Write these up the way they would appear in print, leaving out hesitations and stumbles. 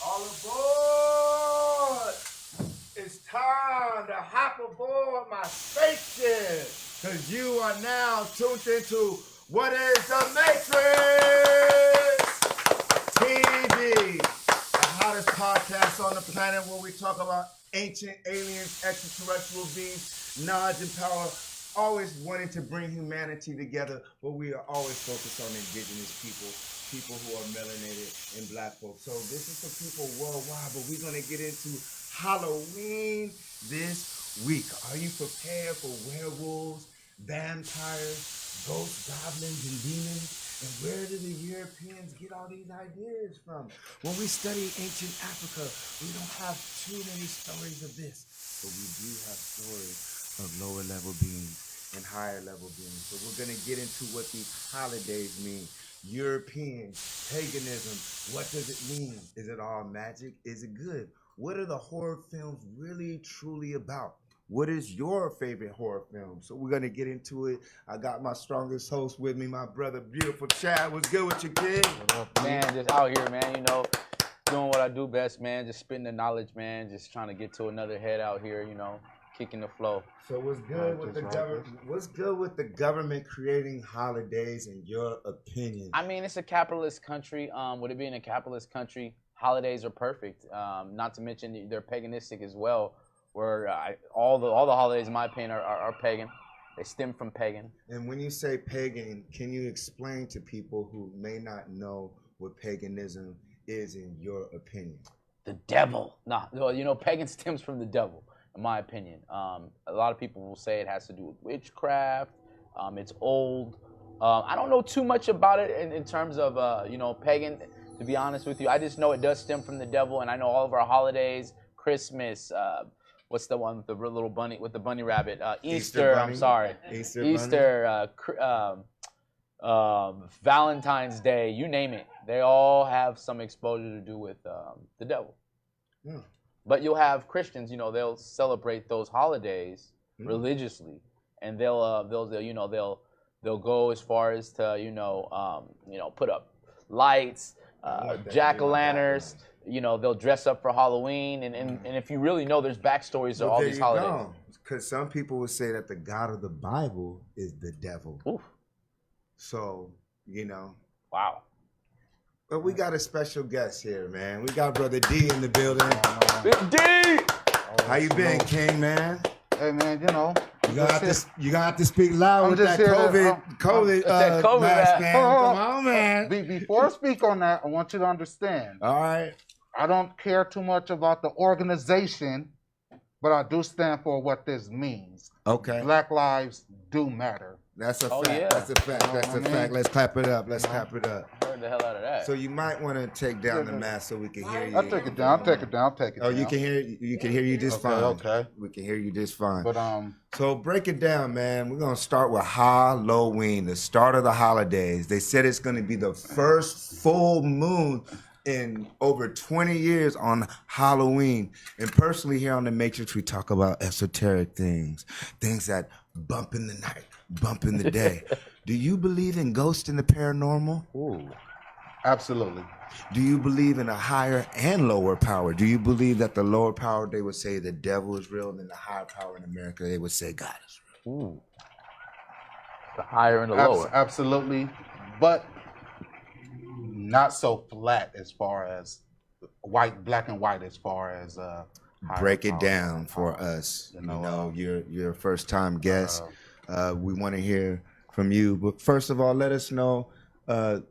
All aboard! It's time to hop aboard my spaceship, because you are now tuned into What is the Matrix TV, the hottest podcast on the planet where we talk about ancient aliens, extraterrestrial beings, knowledge and power, always wanting to bring humanity together, but we are always focused on indigenous people who are melanated and black folks. So this is for people worldwide, but we're going to get into Halloween this week. Are you prepared for werewolves, vampires, ghosts, goblins, and demons? And where do the Europeans get all these ideas from? When we study ancient Africa, we don't have too many stories of this, but we do have stories of lower level beings and higher level beings. So we're going to get into what these holidays mean. European, paganism, what does it mean? Is it all magic? Is it good? What are the horror films really truly about? What is your favorite horror film? So we're going to get into it. I got my strongest host with me, my brother, beautiful Chad. What's good with you, kid? What up, man? Just out here, man, doing what I do best, man. Just spitting the knowledge, man. Just trying to get to another head out here, kicking the flow. So what's good with the government? What's good with the government creating holidays, in your opinion? I mean, it's a capitalist country. With it being a capitalist country, holidays are perfect. Not to mention they're paganistic as well. Where all the holidays, in my opinion, are pagan. They stem from pagan. And when you say pagan, can you explain to people who may not know what paganism is, in your opinion? The devil. Well, pagan stems from the devil, in my opinion. A lot of people will say it has to do with witchcraft. It's old. I don't know too much about it in terms of, pagan, to be honest with you. I just know it does stem from the devil, and I know all of our holidays, Christmas, what's the one with the little bunny, with the bunny rabbit? Easter, I'm sorry. Easter, Valentine's Day, you name it. They all have some exposure to do with the devil. Yeah. But you'll have Christians, they'll celebrate those holidays religiously, and they'll go as far as to put up lights, jack-o'-lanterns. They'll dress up for Halloween, and if you really know, there's backstories to all these holidays. Because some people would say that the God of the Bible is the devil. Oof. So, Wow. But we got a special guest here, man. We got Brother D in the building. Big D! How you been, King, man? Hey, man, You gotta have to speak loud with that COVID mask, man. Come on, man. Before I speak on that, I want you to understand. All right. I don't care too much about the organization, but I do stand for what this means. Okay. Black lives do matter. That's a fact. Yeah. That's a fact. That's a fact. Let's clap it up. Clap it up. Heard the hell out of that. So you might want to take down the mask so we can hear you. I'll take it down. Oh, you can hear you just fine. Okay. We can hear you just fine. But So break it down, man. We're gonna start with Halloween, the start of the holidays. They said it's gonna be the first full moon in over 20 years on Halloween. And personally, here on The Matrix, we talk about esoteric things that bump in the night, bump in the day. Do you believe in ghosts and the paranormal? Ooh, absolutely. Do you believe in a higher and lower power? Do you believe that the lower power, they would say the devil is real, and then the higher power in America, they would say God is real? Ooh. The higher and the lower. Absolutely. But not so flat as far as black and white as far as break it down for us. You're a first time guest. We want to hear from you, but first of all, let us know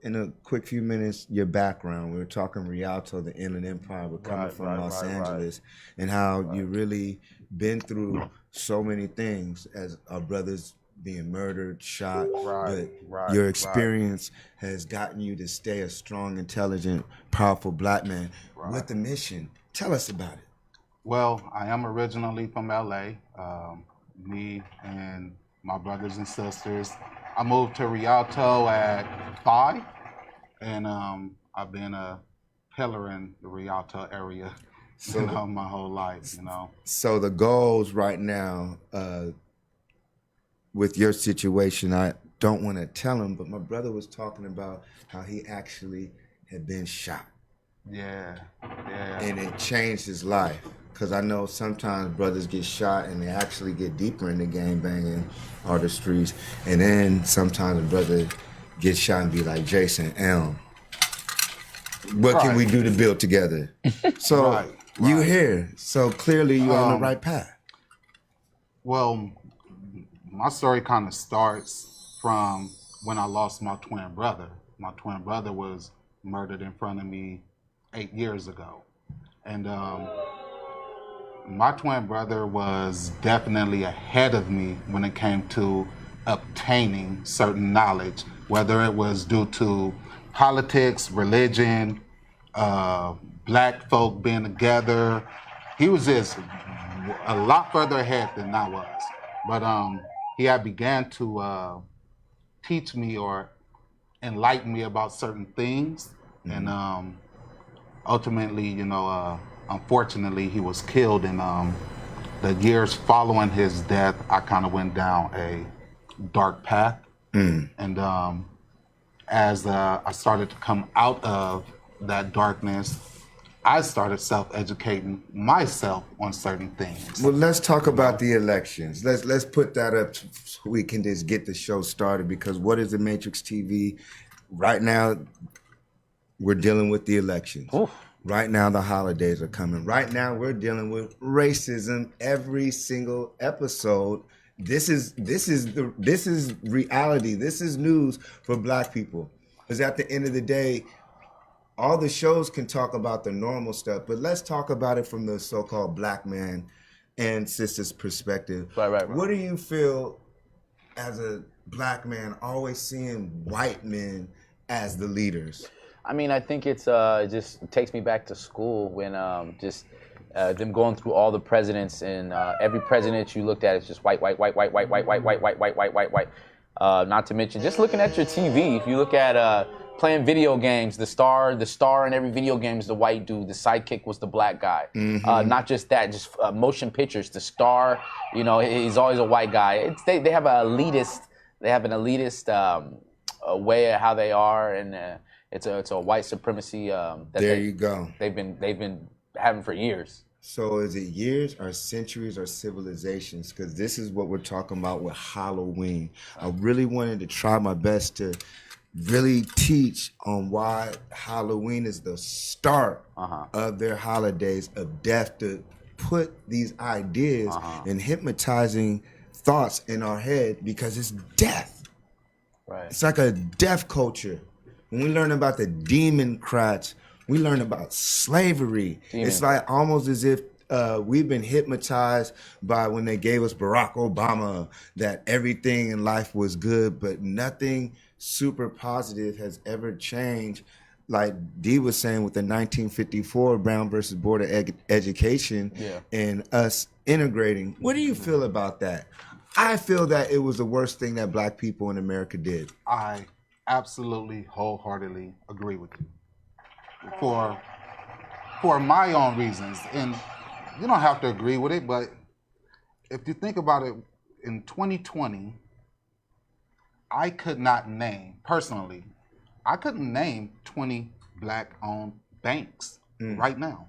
in a quick few minutes your background. We were talking Rialto, the Inland Empire. We're coming from Los Angeles, and how you really been through so many things as our brothers being murdered, shot, but your experience has gotten you to stay a strong, intelligent, powerful black man with a mission. Tell us about it. Well, I am originally from LA. Me and my brothers and sisters. I moved to Rialto at 5, and I've been a pillar in the Rialto area my whole life. So the goals right now, with your situation, I don't want to tell him, but my brother was talking about how he actually had been shot. Yeah, yeah. And it changed his life. Because I know sometimes brothers get shot and they actually get deeper into gang banging artistries. And then sometimes a brother gets shot and be like, Jason, Elm, what can we do to build together? So you here. So clearly you're on the right path. Well, my story kind of starts from when I lost my twin brother. My twin brother was murdered in front of me 8 years ago. And my twin brother was definitely ahead of me when it came to obtaining certain knowledge, whether it was due to politics, religion, black folk being together. He was just a lot further ahead than I was. But he had began to teach me or enlighten me about certain things. And ultimately, unfortunately, he was killed. And the years following his death, I kind of went down a dark path. And as I started to come out of that darkness, I started self-educating myself on certain things. Well, let's talk about the elections. Let's put that up so we can just get the show started, because what is the Matrix TV? Right now, we're dealing with the elections. Oof. Right now, the holidays are coming. Right now, we're dealing with racism every single episode. This is reality. This is news for black people. Because at the end of the day, all the shows can talk about the normal stuff, but let's talk about it from the so-called black man and sister's perspective. Right. What do you feel as a black man always seeing white men as the leaders? I mean, I think it just takes me back to school when them going through all the presidents, and every president you looked at is just white. Not to mention just looking at your TV. If you look at playing video games, the star in every video game is the white dude. The sidekick was the black guy. Not just that, just motion pictures. The star, he's always a white guy. They have an elitist way of how they are, and it's a white supremacy that you go. They've been having for years. So is it years or centuries or civilizations? Because this is what we're talking about with Halloween. I really wanted to try my best to really teach on why Halloween is the start of their holidays of death, to put these ideas and hypnotizing thoughts in our head, because it's death. Right. It's like a death culture. When we learn about the Democrats, we learn about slavery. It's like almost as if we've been hypnotized by when they gave us Barack Obama, that everything in life was good, but nothing super positive has ever changed. Like D was saying with the 1954 Brown versus Board of Education and us integrating. What do you feel about that? I feel that it was the worst thing that black people in America did. I absolutely wholeheartedly agree with you. For my own reasons, and you don't have to agree with it, but if you think about it, in 2020, I couldn't name 20 black-owned banks right now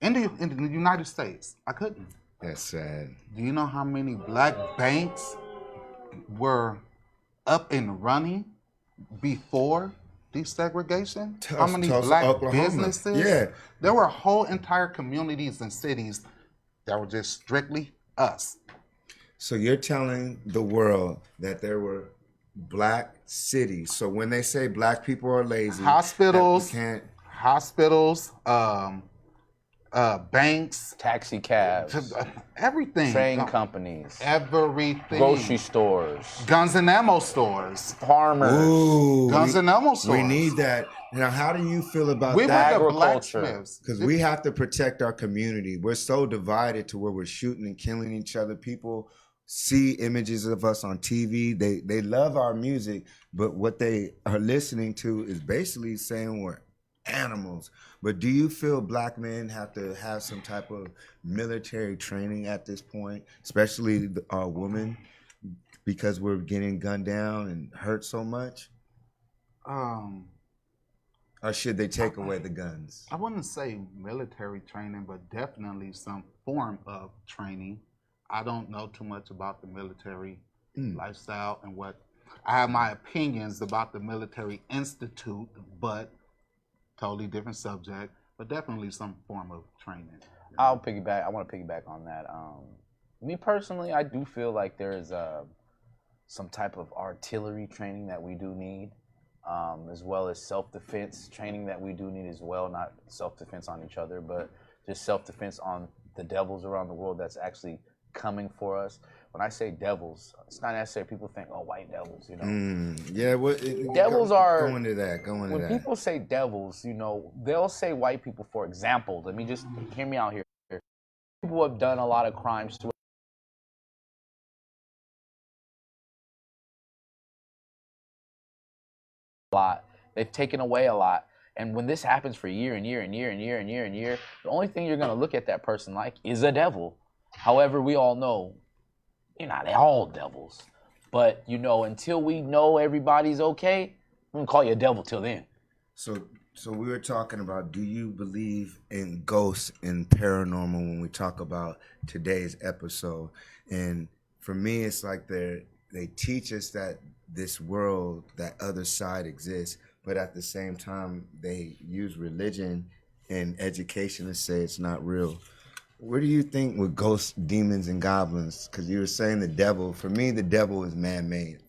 in the United States. I couldn't. That's sad. Do you know how many black banks were up and running before desegregation? How many black Oklahoma. businesses? Yeah. There were whole entire communities and cities that were just strictly us. So you're telling the world that there were black cities. So when they say black people are lazy, hospitals, banks, taxi cabs, everything, train companies, everything, grocery stores, guns and ammo stores, farmers, guns and ammo stores. We need that. Now, how do you feel about that? that? Agriculture. Because we have to protect our community. We're so divided to where we're shooting and killing each other. People see images of us on TV. They love our music, but what they are listening to is basically saying we're animals. But do you feel black men have to have some type of military training at this point, especially our women, because we're getting gunned down and hurt so much? Or should they take away the guns? I wouldn't say military training, but definitely some form of training. I don't know too much about the military lifestyle and what. I have my opinions about the military institute, but totally different subject. But definitely some form of training. I'll piggyback. I want to piggyback on that. Me personally, I do feel like there is some type of artillery training that we do need, as well as self-defense training that we do need as well. Not self-defense on each other, but just self-defense on the devils around the world that's actually coming for us. When I say devils, it's not necessarily people think, oh, white devils, you know. Yeah, devils are going to that. When people say devils, you know, they'll say white people. For example, let me just hear me out here. People have done a lot of crimes to a lot. They've taken away a lot. And when this happens for year and year and year and year and year and year, the only thing you're going to look at that person like is a devil. However, we all know, you know, they're all devils. But, you know, until we know everybody's okay, I'm going to call you a devil till then. So we were talking about, do you believe in ghosts and paranormal when we talk about today's episode? And for me, it's like they teach us that this world, that other side exists, but at the same time, they use religion and education to say it's not real. Where do you think with ghosts, demons, and goblins? Because you were saying the devil. For me, the devil is man-made.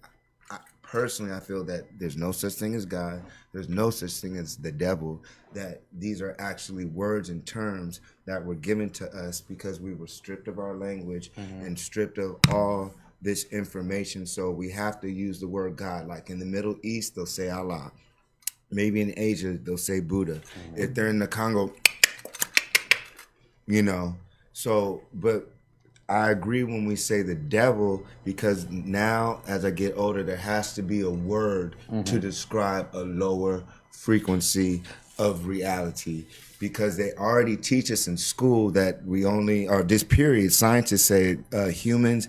Personally, I feel that there's no such thing as God. There's no such thing as the devil. That these are actually words and terms that were given to us because we were stripped of our language and stripped of all this information. So we have to use the word God. Like in the Middle East, they'll say Allah. Maybe in Asia, they'll say Buddha. If they're in the Congo, you know. So, but I agree when we say the devil, because now as I get older, there has to be a word to describe a lower frequency of reality, because they already teach us in school that we only, or this period, scientists say humans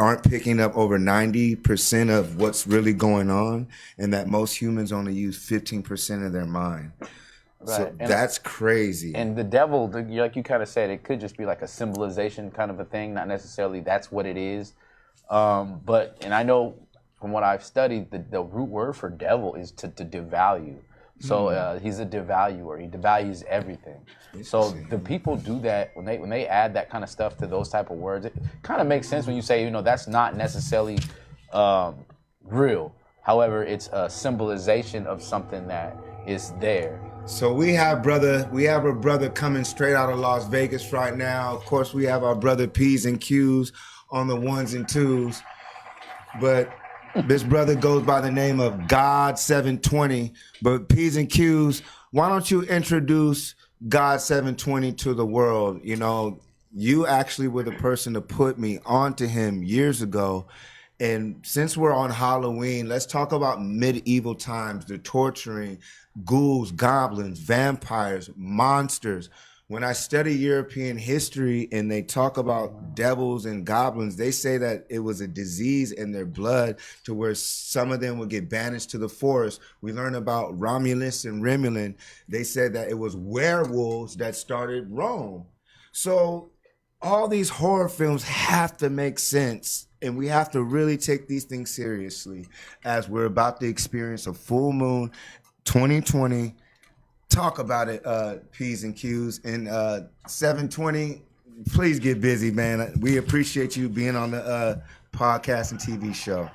aren't picking up over 90% of what's really going on, and that most humans only use 15% of their mind. Right. So that's crazy. And the devil, like you kind of said, it could just be like a symbolization kind of a thing, not necessarily that's what it is. But I know from what I've studied, the root word for devil is to devalue. So he's a devaluer. He devalues everything. So the people do that when they add that kind of stuff to those type of words. It kind of makes sense when you say, you know, that's not necessarily real. However, it's a symbolization of something that is there. So we have a brother coming straight out of Las Vegas right now. Of course, we have our brother P's and Q's on the ones and twos. But this brother goes by the name of God 720. But P's and Q's, why don't you introduce God 720 to the world? You know, you actually were the person to put me onto him years ago. And since we're on Halloween, let's talk about medieval times, the torturing, ghouls, goblins, vampires, monsters. When I study European history and they talk about devils and goblins, they say that it was a disease in their blood to where some of them would get banished to the forest. We learn about Romulus and Remulan. They said that it was werewolves that started Rome. So all these horror films have to make sense, and we have to really take these things seriously as we're about to experience a full moon 2020. Talk about it, P's and Q's. And 720, please get busy, man. We appreciate you being on the podcast and TV show.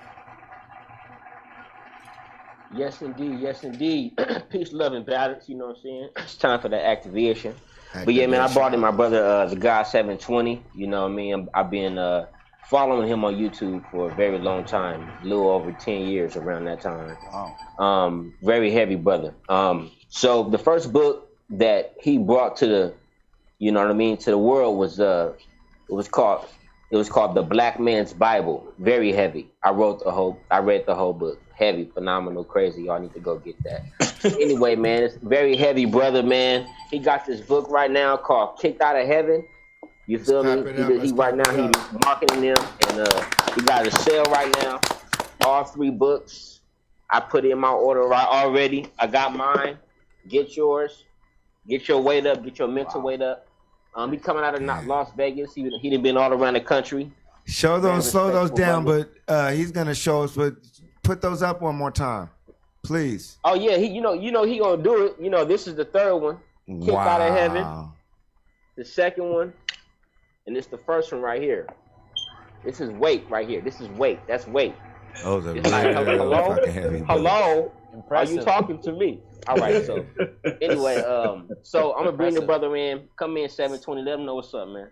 Yes, indeed. Yes, indeed. Peace, love, and balance. You know what I'm saying? It's time for that activation. But yeah, man, I brought in my brother, the guy 720. You know what I mean? I've been following him on YouTube for a very long time, a little over 10 years around that time. Wow. Very heavy brother. So the first book that he brought to the, you know what I mean, to the world was it was called The Black Man's Bible. Very heavy. I read the whole book. Heavy, phenomenal, crazy. Y'all need to go get that. Anyway, man, it's very heavy brother, man. He got this book right now called Kicked Out of Heaven. You feel me? He right now he's marketing them, and he got a sale right now. All 3 books. I put in my order right already. I got mine. Get yours. Get your weight up. Get your mental weight up. He coming out of not Las Vegas. He done been all around the country. Slow Very those respectable down, brother. but he's gonna show us. But put those up one more time, please. Oh yeah, he he gonna do it. This is the third one. Kicked out of heaven. The second one, and it's the first one right here. This is weight right here. This is weight. That's weight. Those are It's like, hello, fucking heavy. hello. Impressive. Are you talking to me? All right. So anyway, so I'm gonna bring the brother in. Come in 720. Let him know what's up, man.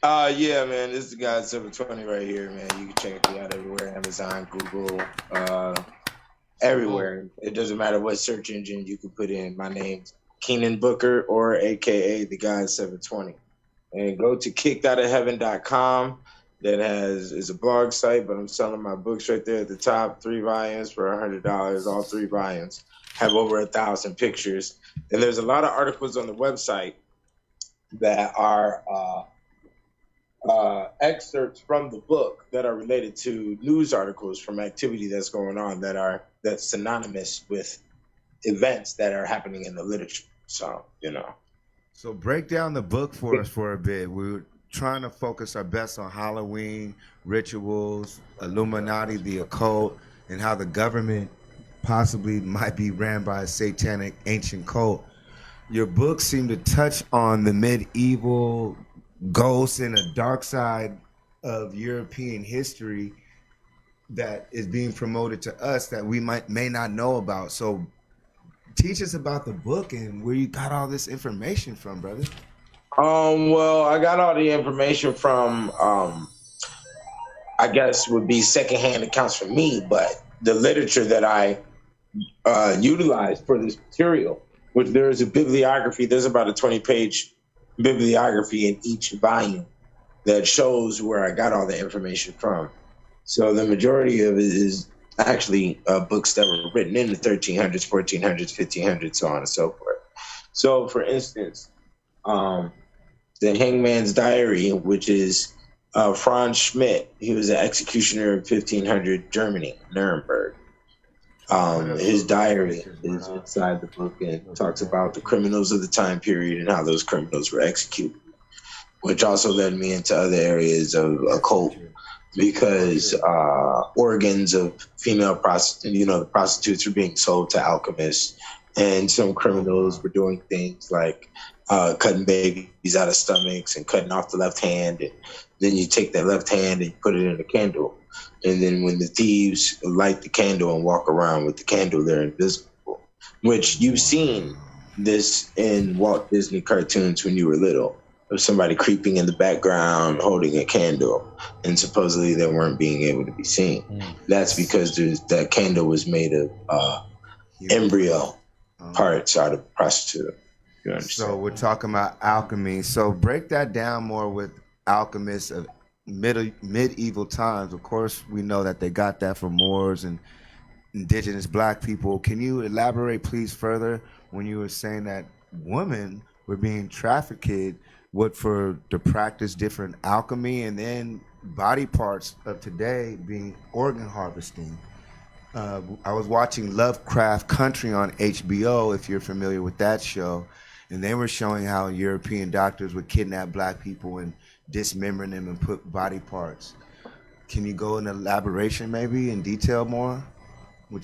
Yeah, man. This is the guy 720 right here, man. You can check me out everywhere. Amazon, Google, everywhere. It doesn't matter what search engine you can put in. My name's Keenan Booker, or AKA the guy 720. And go to kickedoutofheaven.com. That is a blog site, but I'm selling my books right there at the top. 3 volumes for $100. All 3 volumes have over 1,000 pictures. And there's a lot of articles on the website that are excerpts from the book that are related to news articles from activity that's going on that's synonymous with events that are happening in the literature. So, So break down the book for us for a bit. We're trying to focus our best on Halloween, rituals, Illuminati, the occult, and how the government possibly might be ran by a satanic ancient cult. Your books seem to touch on the medieval ghosts and a dark side of European history that is being promoted to us that we may not know about. So teach us about the book and where you got all this information from, brother. Well, I got all the information from, I guess would be secondhand accounts from me, but the literature that I utilized for this material, which there is a bibliography, there's about a 20-page bibliography in each volume that shows where I got all the information from. So the majority of it is actually books that were written in the 1300s, 1400s, 1500s, so on and so forth. So, for instance, the Hangman's Diary, which is Franz Schmidt. He was an executioner in 1500 Germany, Nuremberg. His diary is inside the book and talks about the criminals of the time period and how those criminals were executed, which also led me into other areas of occult because organs of female prostitutes, the prostitutes were being sold to alchemists, and some criminals were doing things like cutting babies out of stomachs and cutting off the left hand. And then you take that left hand and you put it in a candle. And then when the thieves light the candle and walk around with the candle, they're invisible, which you've seen this in Walt Disney cartoons when you were little, of somebody creeping in the background holding a candle, and supposedly they weren't being able to be seen. That's because that candle was made of embryo parts out of a prostitute. So we're talking about alchemy. So break that down more with alchemists of medieval times. Of course, we know that they got that from Moors and indigenous black people. Can you elaborate, please, further when you were saying that women were being trafficked to practice different alchemy, and then body parts of today being organ harvesting? I was watching Lovecraft Country on HBO, if you're familiar with that show, and they were showing how European doctors would kidnap black people and dismember them and put body parts. Can you go in elaboration maybe in detail more?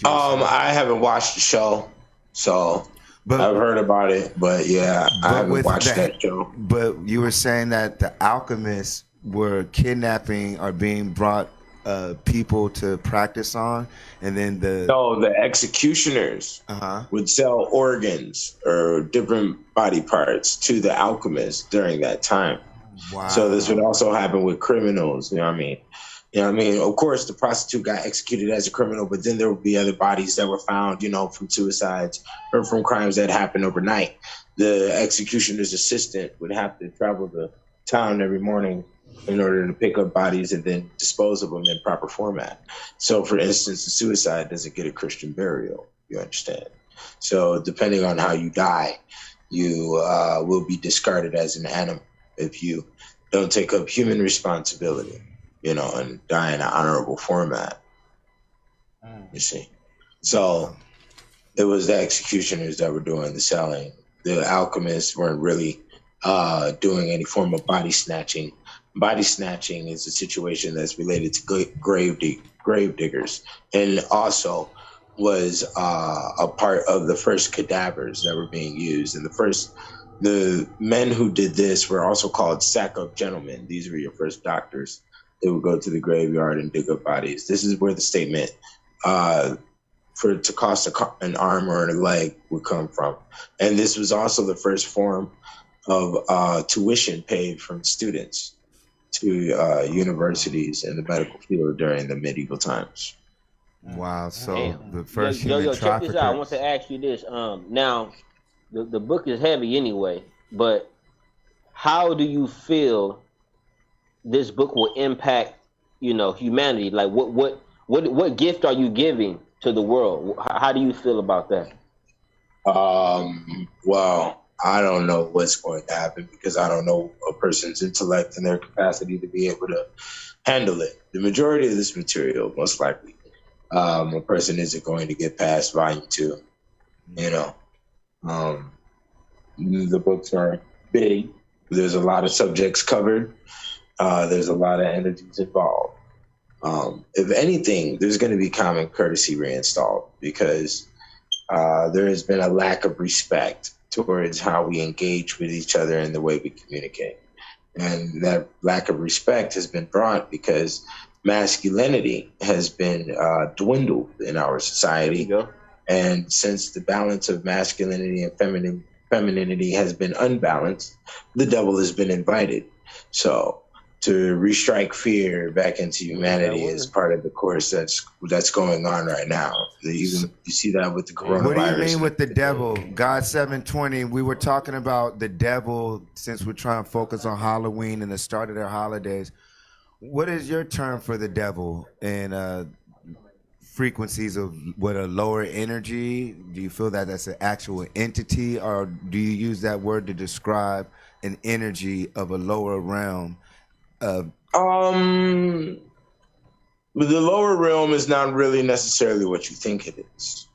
I haven't watched the show, so I've heard about it, but yeah, I haven't watched that show. But you were saying that the alchemists were kidnapping or being brought people to practice on, and then the executioners would sell organs or different body parts to the alchemists during that time. Wow. So this would also happen with criminals. You know what I mean? Of course, the prostitute got executed as a criminal, but then there would be other bodies that were found, from suicides or from crimes that happened overnight. The executioner's assistant would have to travel to town every morning in order to pick up bodies and then dispose of them in proper format. So, for instance, the suicide doesn't get a Christian burial, you understand? So depending on how you die, you will be discarded as an animal if you don't take up human responsibility, and die in an honorable format. You see? So It was the executioners that were doing the selling. The alchemists weren't really doing any form of body snatching. Body snatching is a situation that's related to grave diggers, and also was a part of the first cadavers that were being used. And the men who did this were also called sack-up gentlemen. These were your first doctors. They would go to the graveyard and dig up bodies. This is where the statement for it to cost an arm or a leg would come from. And this was also the first form of tuition paid from students to universities in the medical field during the medieval times. Wow. So Damn. the first Yo, human check this out. I want traffickers. to ask you this. Now, the book is heavy anyway, but how do you feel this book will impact, humanity? Like, what gift are you giving to the world? How do you feel about that? Well, I don't know what's going to happen because I don't know a person's intellect and their capacity to be able to handle it. The majority of this material, most likely, a person isn't going to get past volume 2. The books are big. There's a lot of subjects covered. There's a lot of energies involved. If anything, there's going to be common courtesy reinstalled because there has been a lack of respect towards how we engage with each other and the way we communicate. And that lack of respect has been brought because masculinity has been dwindled in our society. Yeah. And since the balance of masculinity and femininity has been unbalanced, the devil has been invited. So to restrike fear back into humanity is part of the course that's going on right now. You see that with the coronavirus. What do you mean with the devil? God 720, we were talking about the devil since we're trying to focus on Halloween and the start of their holidays. What is your term for the devil and frequencies of what a lower energy? Do you feel that that's an actual entity, or do you use that word to describe an energy of a lower realm? The lower realm is not really necessarily what you think it is.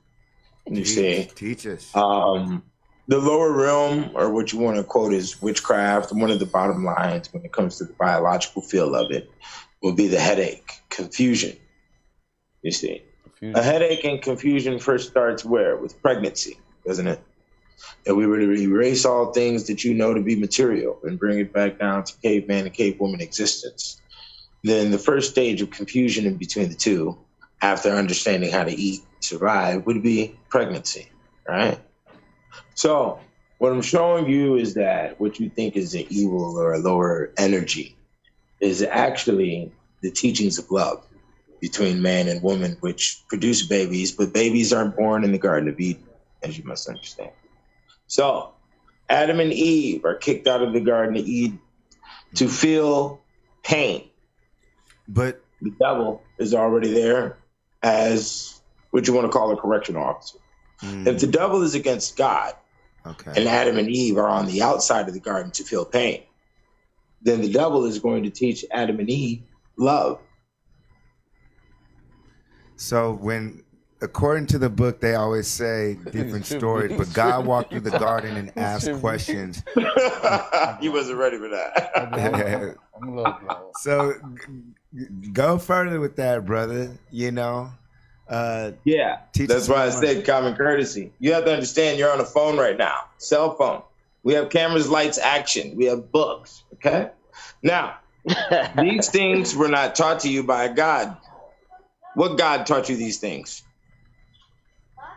You see, teach us. The lower realm, or what you want to quote, is witchcraft. One of the bottom lines when it comes to the biological feel of it will be the headache, confusion. You see, a headache and confusion first starts where? With pregnancy, doesn't it? That we were to erase all things that you know to be material and bring it back down to caveman and cavewoman existence. Then the first stage of confusion in between the two, after understanding how to eat, survive, would be pregnancy, right? So what I'm showing you is that what you think is an evil or a lower energy is actually the teachings of love between man and woman, which produce babies, but babies aren't born in the Garden of Eden, as you must understand. So Adam and Eve are kicked out of the Garden of Eden to feel pain. But the devil is already there as what you want to call a correctional officer. If the devil is against God, and Adam and Eve are on the outside of the garden to feel pain, then the devil is going to teach Adam and Eve love. So according to the book, they always say different stories, but God walked through the garden and asked questions. You wasn't ready for that. So go further with that, brother. Yeah, that's why I said common courtesy. You have to understand you're on a phone right now, cell phone. We have cameras, lights, action. We have books, okay? Now, these things were not taught to you by God. What God taught you these things?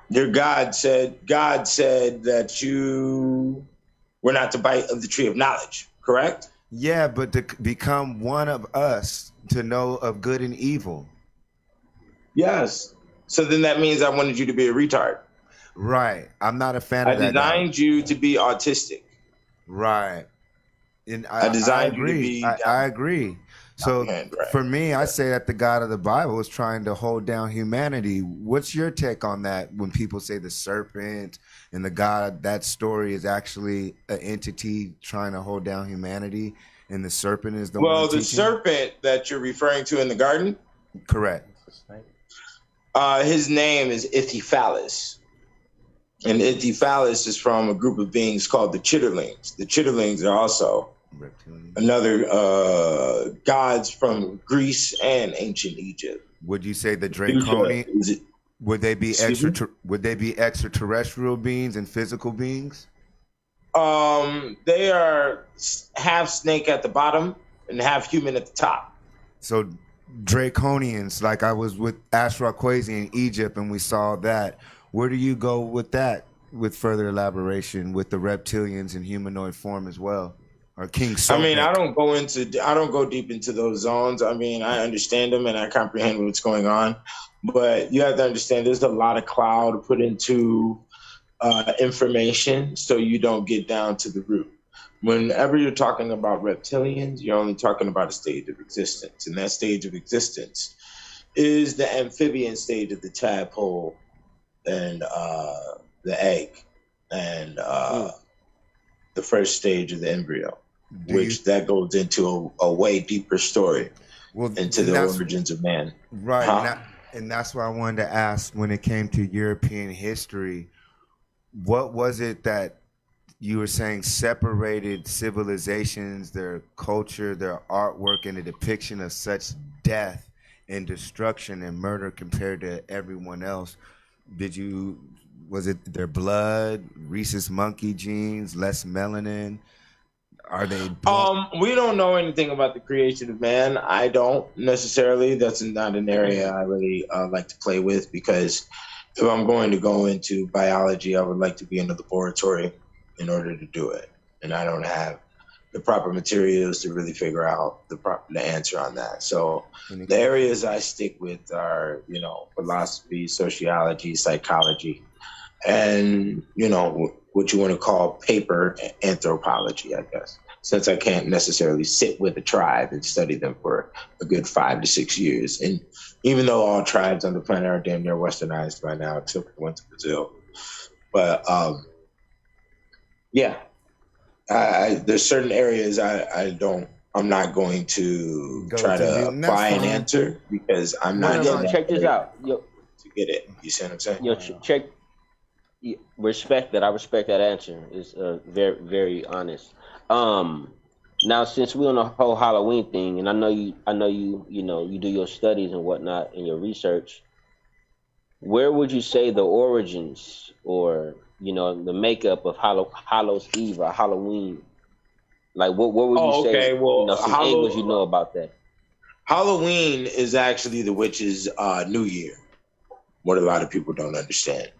Your God said that you were not to bite of the tree of knowledge, correct? Yeah, but to become one of us, to know of good and evil. Yes. So then that means I wanted you to be a retard. Right. I'm not a fan of that. I designed you to be autistic. Right. And I designed you to agree. be. I agree. So for me, I say that the God of the Bible is trying to hold down humanity. What's your take on that when people say the serpent and the God, that story is actually an entity trying to hold down humanity and the serpent is the one teaching? Serpent that you're referring to in the garden? Correct. His name is Ithyphalus. And Ed.D. is from a group of beings called the Chitterlings. The Chitterlings are also another gods from Greece and ancient Egypt. Would you say the Draconian? Would they be extraterrestrial beings and physical beings? They are half snake at the bottom and half human at the top. So Draconians, like I was with Ashraquazi in Egypt, and we saw that. Where do you go with that? With further elaboration, with the reptilians in humanoid form as well, or King Sobek? I mean, I don't go deep into those zones. I mean, I understand them and I comprehend what's going on, but you have to understand there's a lot of cloud put into information, so you don't get down to the root. Whenever you're talking about reptilians, you're only talking about a stage of existence, and that stage of existence is the amphibian stage of the tadpole and the egg and the first stage of the embryo, that goes into a way deeper story into the origins of man. Right, and that's why I wanted to ask, when it came to European history, what was it that you were saying separated civilizations, their culture, their artwork, and the depiction of such death and destruction and murder compared to everyone else? Was it their blood, rhesus monkey genes, less melanin? Are they? We don't know anything about the creation of man. I don't necessarily. That's not an area I really like to play with, because if I'm going to go into biology, I would like to be in a laboratory in order to do it, and I don't have the proper materials to really figure out the answer on that. So the areas I stick with are, philosophy, sociology, psychology, and, what you want to call paper anthropology, I guess, since I can't necessarily sit with a tribe and study them for a good 5 to 6 years. And even though all tribes on the planet are damn near westernized by now, except for one to Brazil. But there's certain areas I'm not going to try to buy an answer, because I'm not check this out. To get it. You see what I'm saying? Check. Respect that. I respect that answer. It's very, very honest. Now, since we're on the whole Halloween thing, and I know you do your studies and whatnot in your research, where would you say the origins or the makeup of Hallows Eve or Halloween? Like, what would you say? Okay. Well, some angles you know about that. Halloween is actually the witches' New Year. What a lot of people don't understand.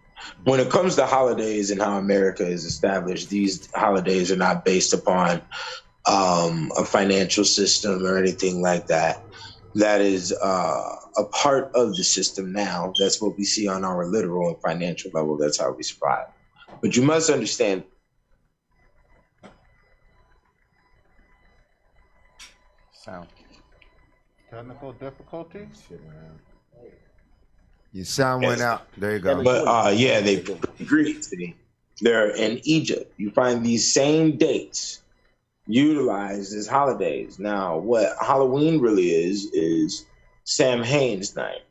When it comes to holidays and how America is established, these holidays are not based upon a financial system or anything like that. That is a part of the system now. That's what we see on our literal and financial level. That's how we survive. But you must understand. Sound. Technical difficulties? Your sound went out. There you go. But they agree. They're in Egypt. You find these same dates utilized as holidays. Now, what Halloween really is Samhain's night.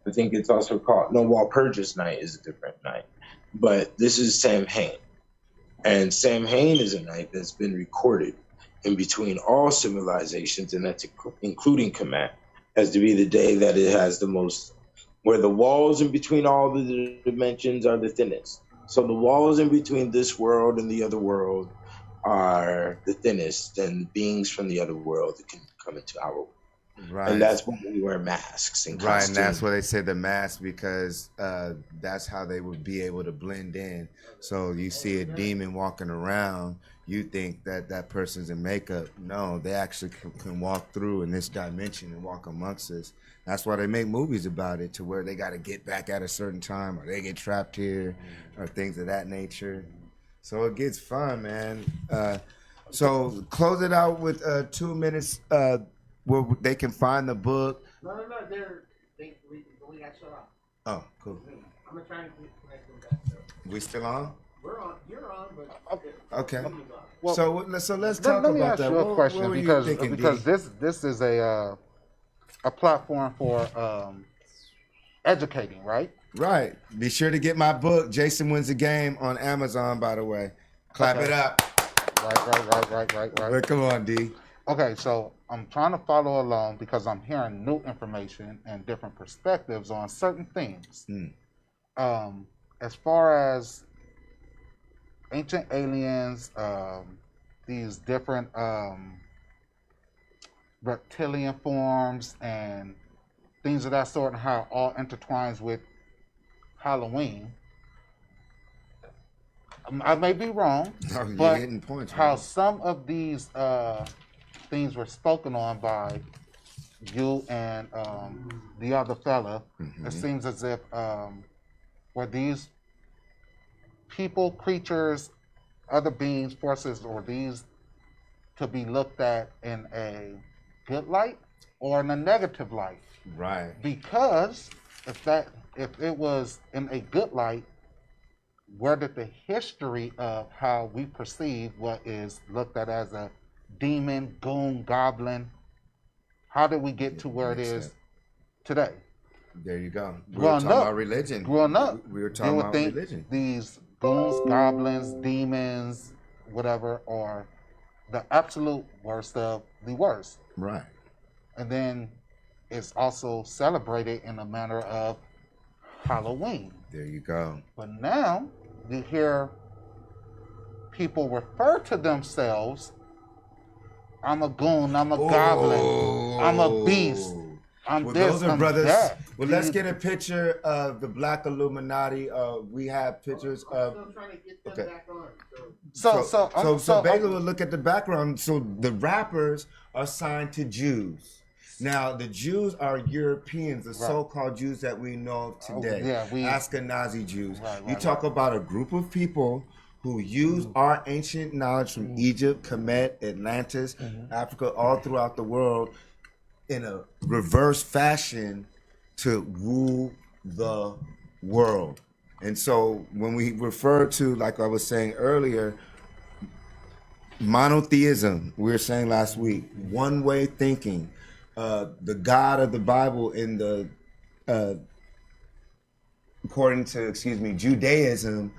I think it's also called Walpurgis night is a different night, but this is Samhain, and Samhain is a night that's been recorded in between all civilizations, and that's including Kemet, as to be the day that it has the most, where the walls in between all the dimensions are the thinnest. So the walls in between this world and the other world are the thinnest, and beings from the other world that can come into our world. Right. And that's when we wear masks and costumes. Right, and that's why they say the mask, because that's how they would be able to blend in. So you see a demon walking around, you think that person's in makeup. No, they actually can walk through in this dimension and walk amongst us. That's why they make movies about it, to where they got to get back at a certain time, or they get trapped here, or things of that nature. So it gets fun, man. So close it out with 2 minutes where they can find the book. No, we got shut off. Oh, cool. I'm gonna try and connect them back. So. We still on? We're on. You're on, but okay. Well, so let's talk about that. Let me ask you a question, because this is a platform for educating, right? Right. Be sure to get my book, Jason Wins the Game, on Amazon, by the way. Clap it up. Right. Well, come on, D. Okay, so I'm trying to follow along because I'm hearing new information and different perspectives on certain things. As far as ancient aliens, these different reptilian forms and things of that sort, and how it all intertwines with Halloween. I may be wrong, You're but hitting points, how man. some of these things were spoken on by you and the other fella, it seems as if were these people, creatures, other beings, forces, or these to be looked at in a good light or in a negative light? Right. Because if it was in a good light, where did the history of how we perceive what is looked at as a demon, goon, goblin, how did we get to where it is today? There you go. We were talking about religion. Growing up, we were talking about religion. These goons, goblins, demons, whatever, are the absolute worst of the worst. Right. And then it's also celebrated in a manner of Halloween. There you go. But now you hear people refer to themselves, I'm a goon, I'm a goblin, I'm a beast, I'm well, this, those are I'm brothers. that. Well, let's get a picture of the Black Illuminati. We have pictures of. I'm still trying to get them back on. So basically, we'll look at the background. So the rappers are signed to Jews. Now, the Jews are Europeans, the so-called Jews that we know of today. Ashkenazi Jews. You talk about a group of people who use our ancient knowledge from Egypt, Kemet, Atlantis, Africa, all throughout the world in a reverse fashion to rule the world. And so when we refer to, like I was saying earlier, monotheism, we were saying last week, one-way thinking, the God of the Bible in the, according to, Judaism,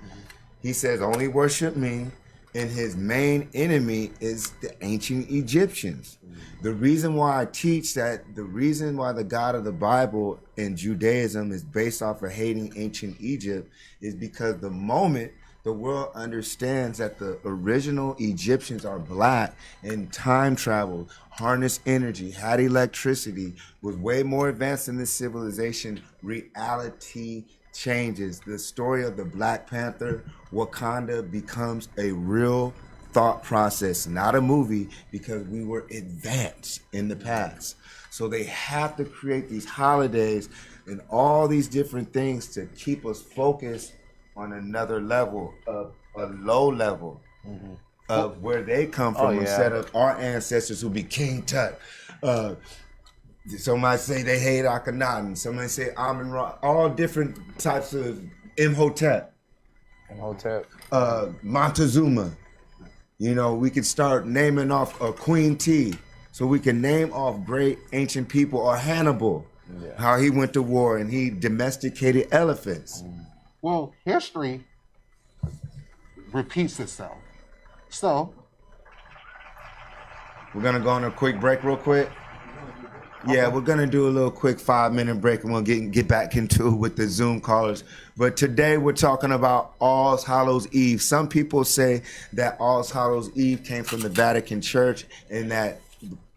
he says only worship me, and his main enemy is the ancient Egyptians. The reason why I teach that, the reason why the God of the Bible in Judaism is based off of hating ancient Egypt is because the moment the world understands that the original Egyptians are black and time traveled, harnessed energy, had electricity, was way more advanced in this civilization, reality changes. The story of the Black Panther, Wakanda, becomes a real thought process, not a movie, because we were advanced in the past. So they have to create these holidays and all these different things to keep us focused on another level, of a low level of where they come from, instead of our ancestors who be King Tut. Somebody say they hate Akhenaten. Somebody say Amun Ra. All different types of Imhotep. Montezuma. You know, we could start naming off Queen T. So we can name off great ancient people, or Hannibal, how he went to war and he domesticated elephants. Well, history repeats itself. So we're gonna go on a quick break real quick. Yeah, we're gonna do a little quick 5-minute break and we'll get back into it with the Zoom callers. But today we're talking about All Hallows Eve. Some people say that All Hallows Eve came from the Vatican Church, and that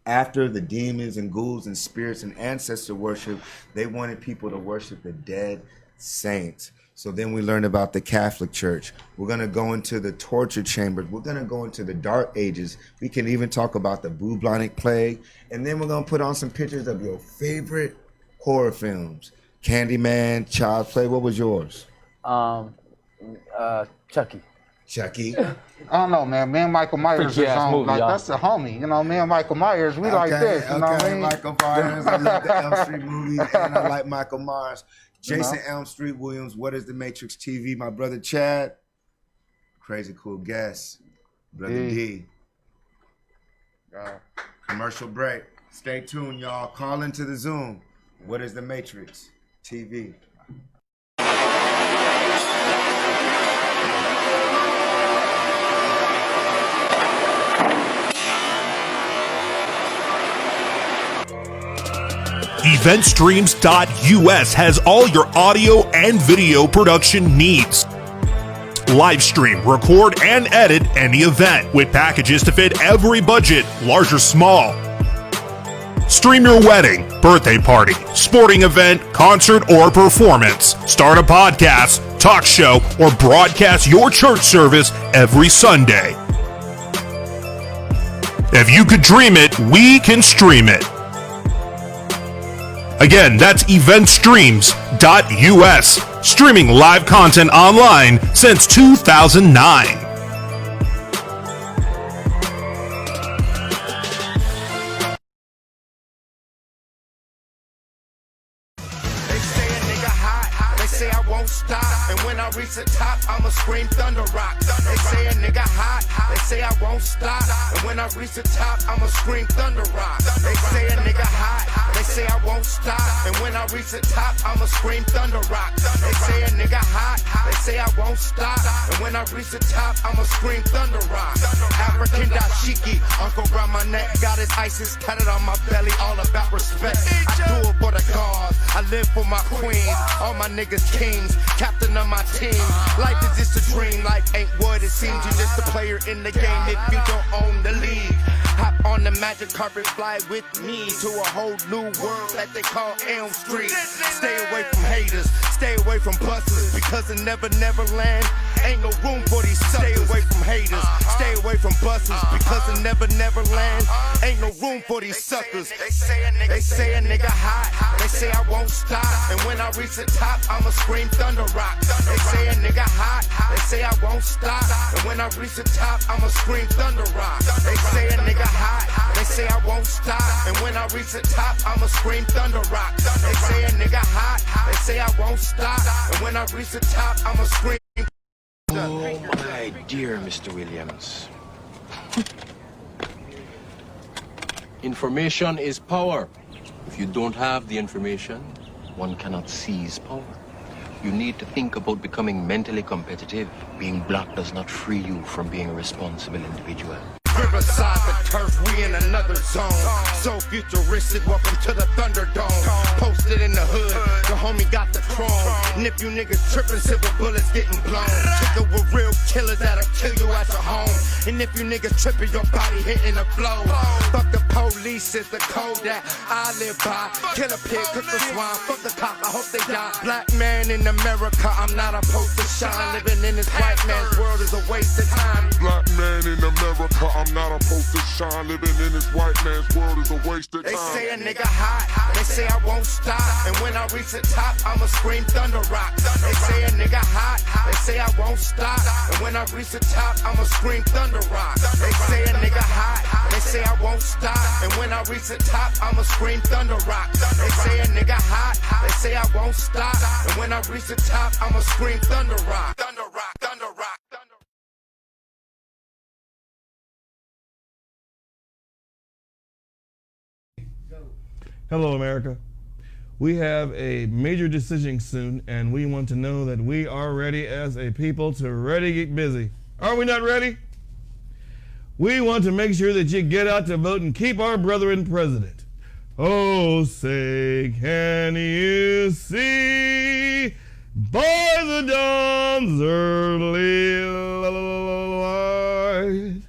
after the demons and ghouls and spirits and ancestor worship, they wanted people to worship the dead saints. So then we learned about the Catholic Church. We're going to go into the torture chambers. We're going to go into the Dark Ages. We can even talk about the bubonic plague. And then we're going to put on some pictures of your favorite horror films. Candyman, Child's Play. What was yours? Chucky. Chucky. I don't know, man. Me and Michael Myers is on. Movie, like, y'all. that's the homie. You know, me and Michael Myers, we like this. You know what I mean? Michael Myers. I love the Elm Street movies, and I like Michael Myers. Jason Elm Street Williams, What is the Matrix TV? My brother Chad, crazy cool guest. Brother D. Commercial break. Stay tuned, y'all. Call into the Zoom. What is the Matrix TV? EventStreams.us has all your audio and video production needs. Live stream, record, and edit any event with packages to fit every budget, large or small. Stream your wedding, birthday party, sporting event, concert, or performance. Start a podcast, talk show, or broadcast your church service every Sunday. If you could dream it, we can stream it. Again, that's EventStreams.us, streaming live content online since 2009. Say I won't stop, and when I reach the top, I'ma scream thunder rock. They say a nigga hot, they say I won't stop, and when I reach the top, I'ma scream thunder rock. They say a nigga hot, they say I won't stop, and when I reach the top, I'ma scream thunder rock. They say a nigga hot, they say I won't stop, and when I reach the top, I'ma scream thunder rock. African dashiki, uncle around my neck, got his ISIS tatted on my belly, all about respect. I do it for the cause, I live for my queens, all my niggas kings, captain of my team. Life is just a dream, life ain't what it seems. You're just a player in the game if you don't own the league. Hop on the magic carpet, fly with me to a whole new world that they call Elm Street. Stay away from haters, stay away from busters, because in Never Land ain't no room for these suckers. Stay away from haters, stay away from busters, because in Never Land ain't no room for these suckers. They say a nigga hot, they say I won't stop, and when I reach the top, I'ma scream thunder rock. They say a nigga hot, they say I won't stop, and when I reach the top, I'ma scream thunder rock. They say a nigga hot, they say I won't stop, and when I reach the top, I'ma scream thunder rock. They say a nigga hot, they say I won't stop, and when I reach the top, I'ma scream. Oh my dear Mr. Williams. Information is power. If you don't have the information, one cannot seize power. You need to think about becoming mentally competitive. Being black does not free you from being a responsible individual. Riverside, the turf, we in another zone. So futuristic, welcome to the Thunderdome. Posted in the hood, the homie got the chrome. And if you niggas tripping, silver bullets getting blown. Together with real killers that'll kill you at your home. And if you niggas tripping, your body hitting the flow. Fuck the police is the code that I live by. Kill a pig, cook the swine, fuck the cock, I hope they die. Black man in America, I'm not supposed to shine. Living in this white man's world is a waste of time. Black man in America, I'm not supposed to shine. Living in this white man's world is a waste of time. They say a nigga hot, they say I won't stop, and when I reach the top, I'ma scream thunder rock. They say a nigga hot, they say I won't stop, and when I reach the top, I'ma scream thunder rock. They say a nigga hot, they say I won't stop, and when I reach the top, I'ma scream thunder rock. They say a nigga hot, they say I won't stop, and when I reach the top, I'ma scream thunder rock. Thunder rock, thunder rock, thunder rock. Hello, America. We have a major decision soon, and we want to know that we are ready as a people to ready get busy. Are we not ready? We want to make sure that you get out to vote and keep our brother in president. Oh, say, can you see by the dawn's early light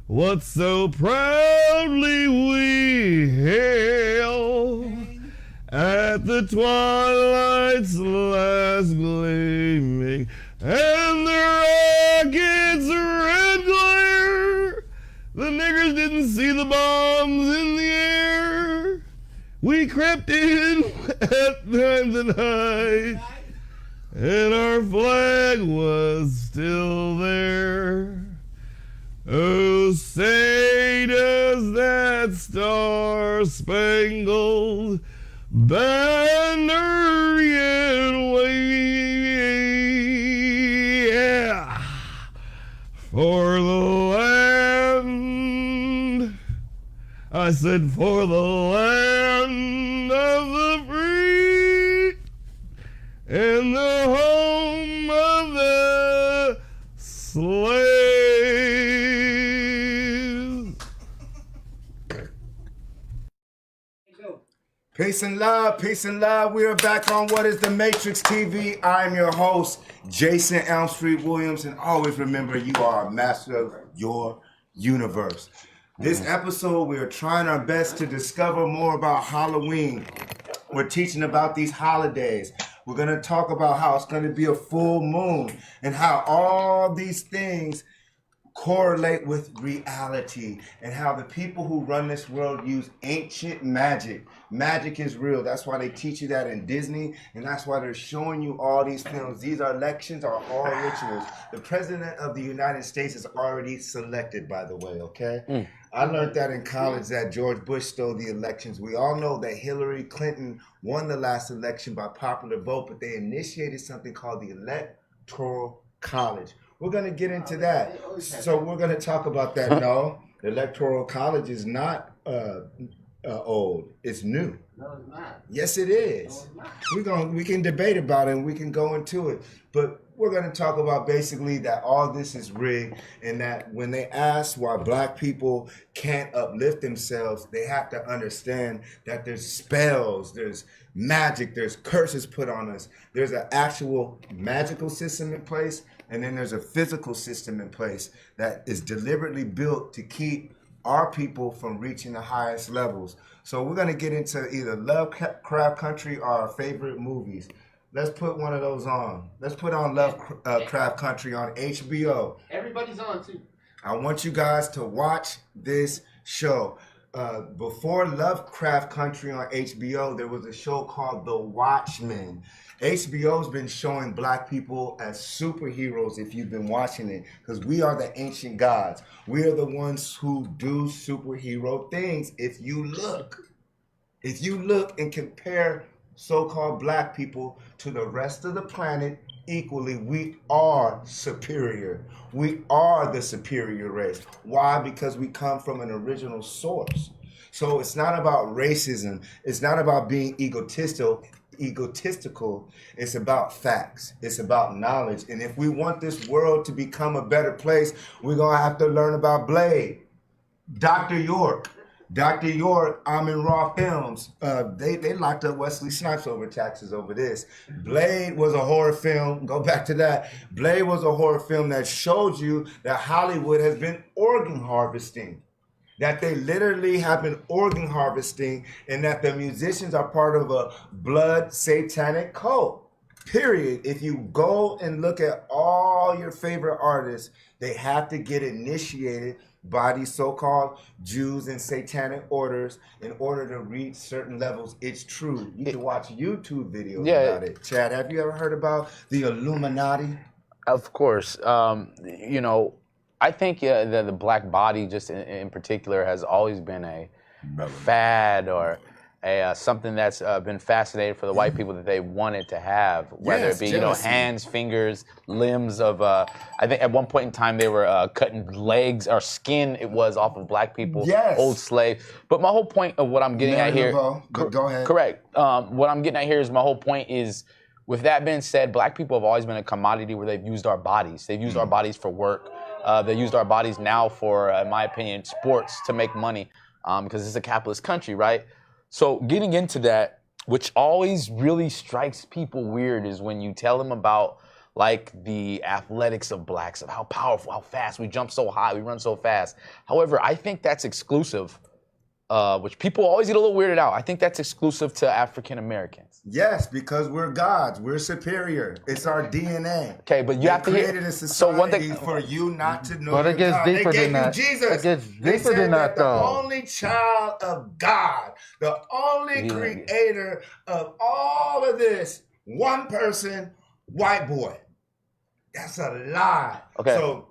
what so proudly we hail at the twilight's last gleaming and the rocket's red glare? The niggers didn't see the bombs in the air. We crept in at times of night, and our flag was still there. Oh, say does that star-spangled banner yet wave? Yeah, for the land. I said, for the land of the free and the home of the slaves. Peace and love, peace and love. We are back on What is the Matrix TV. I'm your host, Jason Elm Street Williams, and always remember you are a master of your universe. This episode, we are trying our best to discover more about Halloween. We're teaching about these holidays. We're going to talk about how it's going to be a full moon and how all these things correlate with reality and how the people who run this world use ancient magic. Magic is real. That's why they teach you that in Disney, and that's why they're showing you all these films. These elections are all rituals. The president of the United States is already selected, by the way, okay? I learned that in college that George Bush stole the elections. We all know that Hillary Clinton won the last election by popular vote, but they initiated something called the Electoral College. We're going to get into that. So we're going to talk about that. No, the Electoral College is not old. It's new. No, it's not. Yes, it is. We can debate about it and we can go into it. But we're going to talk about basically that all this is rigged, and that when they ask why black people can't uplift themselves, they have to understand that there's spells, there's magic, there's curses put on us. There's an actual magical system in place, and then there's a physical system in place that is deliberately built to keep our people from reaching the highest levels. So we're going to get into either Lovecraft Country or our favorite movies. Let's put one of those on. Let's put on Lovecraft Country on HBO. Everybody's on too. I want you guys to watch this show. Before Lovecraft Country on HBO, there was a show called The Watchmen. HBO's been showing black people as superheroes if you've been watching it, because we are the ancient gods. We are the ones who do superhero things. If you look and compare so-called black people to the rest of the planet equally, we are superior. We are the superior race. Why? Because we come from an original source. So it's not about racism. It's not about being egotistical. It's about facts. It's about knowledge. And if we want this world to become a better place, we're going to have to learn about Blade. Dr. York, Amin Ra Films, they locked up Wesley Snipes over taxes over this. Blade was a horror film. Go back to that. Blade was a horror film that showed you that Hollywood has been organ harvesting. That they literally have been organ harvesting, and that the musicians are part of a blood satanic cult. Period. If you go and look at all your favorite artists, they have to get initiated by these so-called Jews and satanic orders in order to reach certain levels. It's true. You can watch YouTube videos about it. Chad, have you ever heard about the Illuminati? Of course. I think that the black body, just in particular, has always been a fad or something that's been fascinating for the white people that they wanted to have, whether it be hands, fingers, limbs of. I think at one point in time they were cutting legs or skin. It was off of black people, old slave. But my whole point of what I'm getting at here, go ahead. Correct. What I'm getting at here is my whole point is. With that being said, black people have always been a commodity where they've used our bodies. They've used our bodies for work. They used our bodies now for, in my opinion, sports to make money because it's a capitalist country, right? So getting into that, which always really strikes people weird, is when you tell them about like the athletics of blacks, of how powerful, how fast we jump so high, we run so fast. However, I think that's exclusive, which people always get a little weirded out. I think that's exclusive to African Americans. Yes, because we're gods. We're superior. It's our DNA. Okay, but you have to created a society for you not to know. But it gets deeper than that. Jesus. It gets deeper than that, though. The only child of God, the only creator of all of this, one person, white boy. That's a lie. Okay. So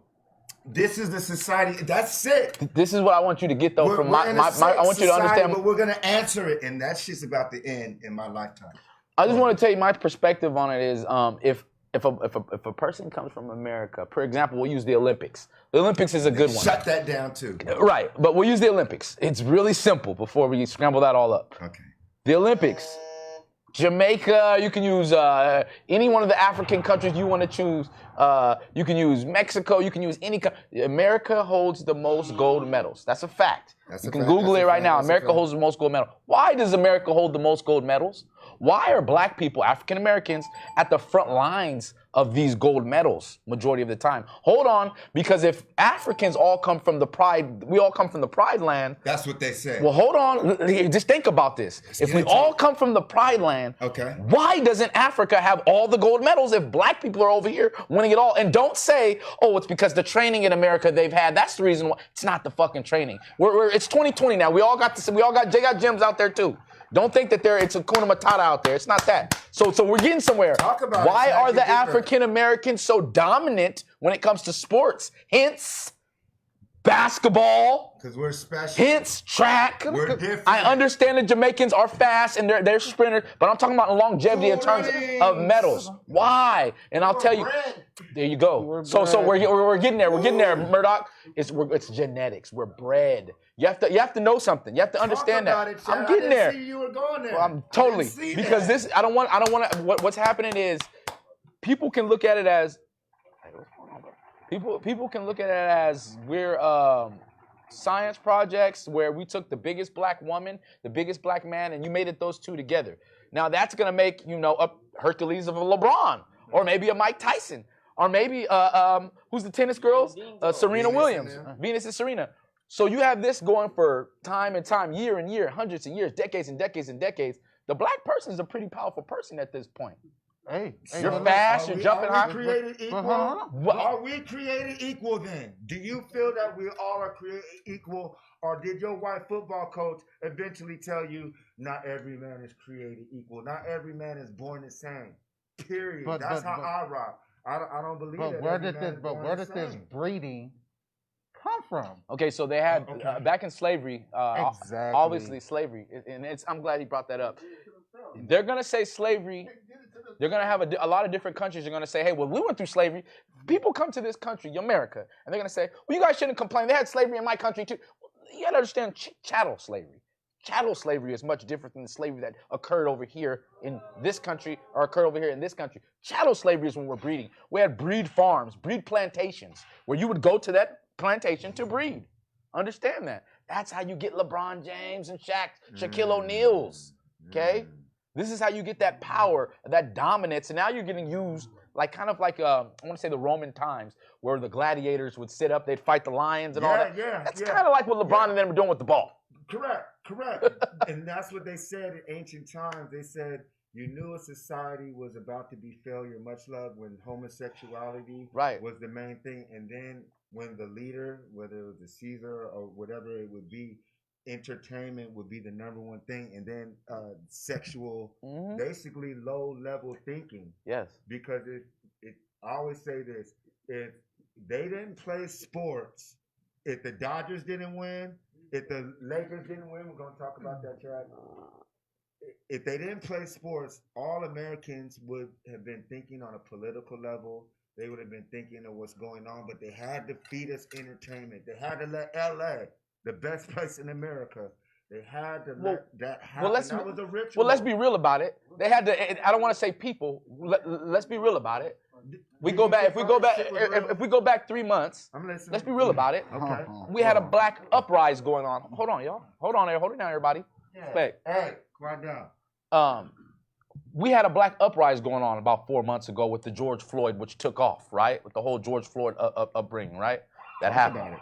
this is the society. That's sick. This is what I want you to get, though, we're from my I want you to understand. But we're going to answer it, and that shit's about to end in my lifetime. I just want to tell you my perspective on it is if a person comes from America, for example, we'll use the Olympics. The Olympics is a good one. Shut that down, too. Right, but we'll use the Olympics. It's really simple before we scramble that all up. Okay. The Olympics, Jamaica. You can use any one of the African countries you want to choose. You can use Mexico. You can use any country. America holds the most gold medals. That's a fact. You can Google it right now. America holds the most gold medals. Why does America hold the most gold medals? Why are black people, African Americans, at the front lines of these gold medals majority of the time? Hold on, because if Africans all come from the pride, we all come from the pride land. That's what they say. Well, hold on. Just think about this. If we all come from the pride land, why doesn't Africa have all the gold medals if black people are over here winning it all? And don't say, oh, it's because the training in America they've had. That's the reason why. It's not the fucking training. It's 2020 now. We all got they got gyms out there too. Don't think that it's a Kuna Matata out there. It's not that. So we're getting somewhere. Why are the African Americans so dominant when it comes to sports? Hence, basketball. Because we're special. Hence, track. We're different. I understand the Jamaicans are fast and they're sprinters, but I'm talking about longevity in terms of medals. Why? And I'll tell you. There you go. So we're getting there. We're getting there, Murdoch. It's genetics. We're bred. You have to know something. You have to understand that. I'm getting there. I didn't see you were going there. Well, I'm totally because this. I don't want to. What's happening is people can look at it as people can look at it as we're science projects where we took the biggest black woman, the biggest black man, and you made it those two together. Now that's gonna make a Hercules of a LeBron, or maybe a Mike Tyson, or maybe who's the tennis girls? Serena Williams, Venus and Serena. So you have this going for time and time, year and year, hundreds of years, decades and decades and decades. The black person is a pretty powerful person at this point. Hey, you're fast, you're jumping high. Are we created equal? Are we created equal then? Do you feel that we all are created equal? Or did your white football coach eventually tell you not every man is created equal? Not every man is born the same. Period. That's how I rock. I don't believe that. Where did this breeding come from? Okay, so they had back in slavery. Exactly. Obviously, slavery, and I'm glad he brought that up. They're gonna say slavery. They're gonna have a lot of different countries. Are gonna say, hey, well, we went through slavery. People come to this country, America, and they're gonna say, well, you guys shouldn't complain. They had slavery in my country too. You gotta understand chattel slavery. Chattel slavery is much different than the slavery that occurred over here in this country or occurred over here in this country. Chattel slavery is when we're breeding. We had breed farms, breed plantations, where you would go to that plantation to breed. Understand that. That's how you get LeBron James and Shaquille O'Neal's. Okay? This is how you get that power, that dominance, and now you're getting used I want to say the Roman times, where the gladiators would sit up, they'd fight the lions and all that. That's kind of like what LeBron and them were doing with the ball. Correct. And that's what they said in ancient times. They said you knew a society was about to be failure, much love when homosexuality was the main thing. And then when the leader, whether it was the Caesar or whatever it would be, entertainment would be the number one thing, and then sexual, basically low-level thinking. Yes. Because I always say this: if they didn't play sports, if the Dodgers didn't win, if the Lakers didn't win, we're gonna talk about that, Chad. If they didn't play sports, all Americans would have been thinking on a political level. They would have been thinking of what's going on, but they had to feed us entertainment. They had to let LA, the best place in America, they had to let that happen. That was a ritual. Well, let's be real about it. They had to. I don't want to say people. Let's be real about it. If we go back 3 months, let's be real about it. Okay. We had a black uprising going on. Hold on, y'all. Hold on, everybody. Hey, quiet down. We had a black uprising going on about 4 months ago with the George Floyd, which took off, right? With the whole George Floyd upbringing, right? That happened.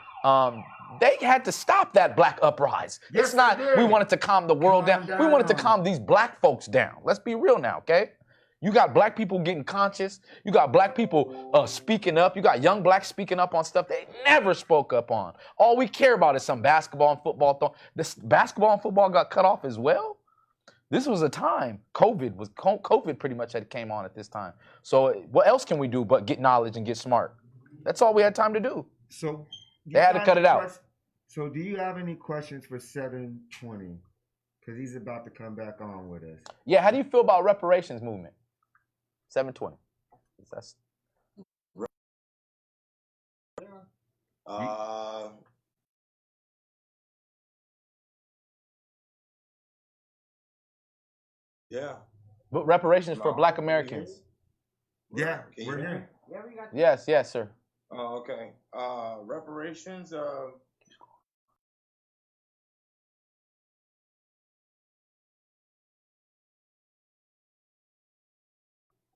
They had to stop that black uprising. Yes, it's not we wanted to calm the world down. We wanted to calm these black folks down. Let's be real now, okay? You got black people getting conscious. You got black people speaking up. You got young blacks speaking up on stuff they never spoke up on. All we care about is some basketball and football. This basketball and football got cut off as well. This was a time, COVID pretty much had came on at this time. So what else can we do but get knowledge and get smart? That's all we had time to do. So they had to cut it out. So do you have any questions for 720? Because he's about to come back on with us. Yeah, how do you feel about reparations movement? 720. That's... Yeah. But reparations for Black Americans. Yeah, Can you we're hear me? here. Yeah, we got Yes, yes, sir. Oh, okay. Reparations.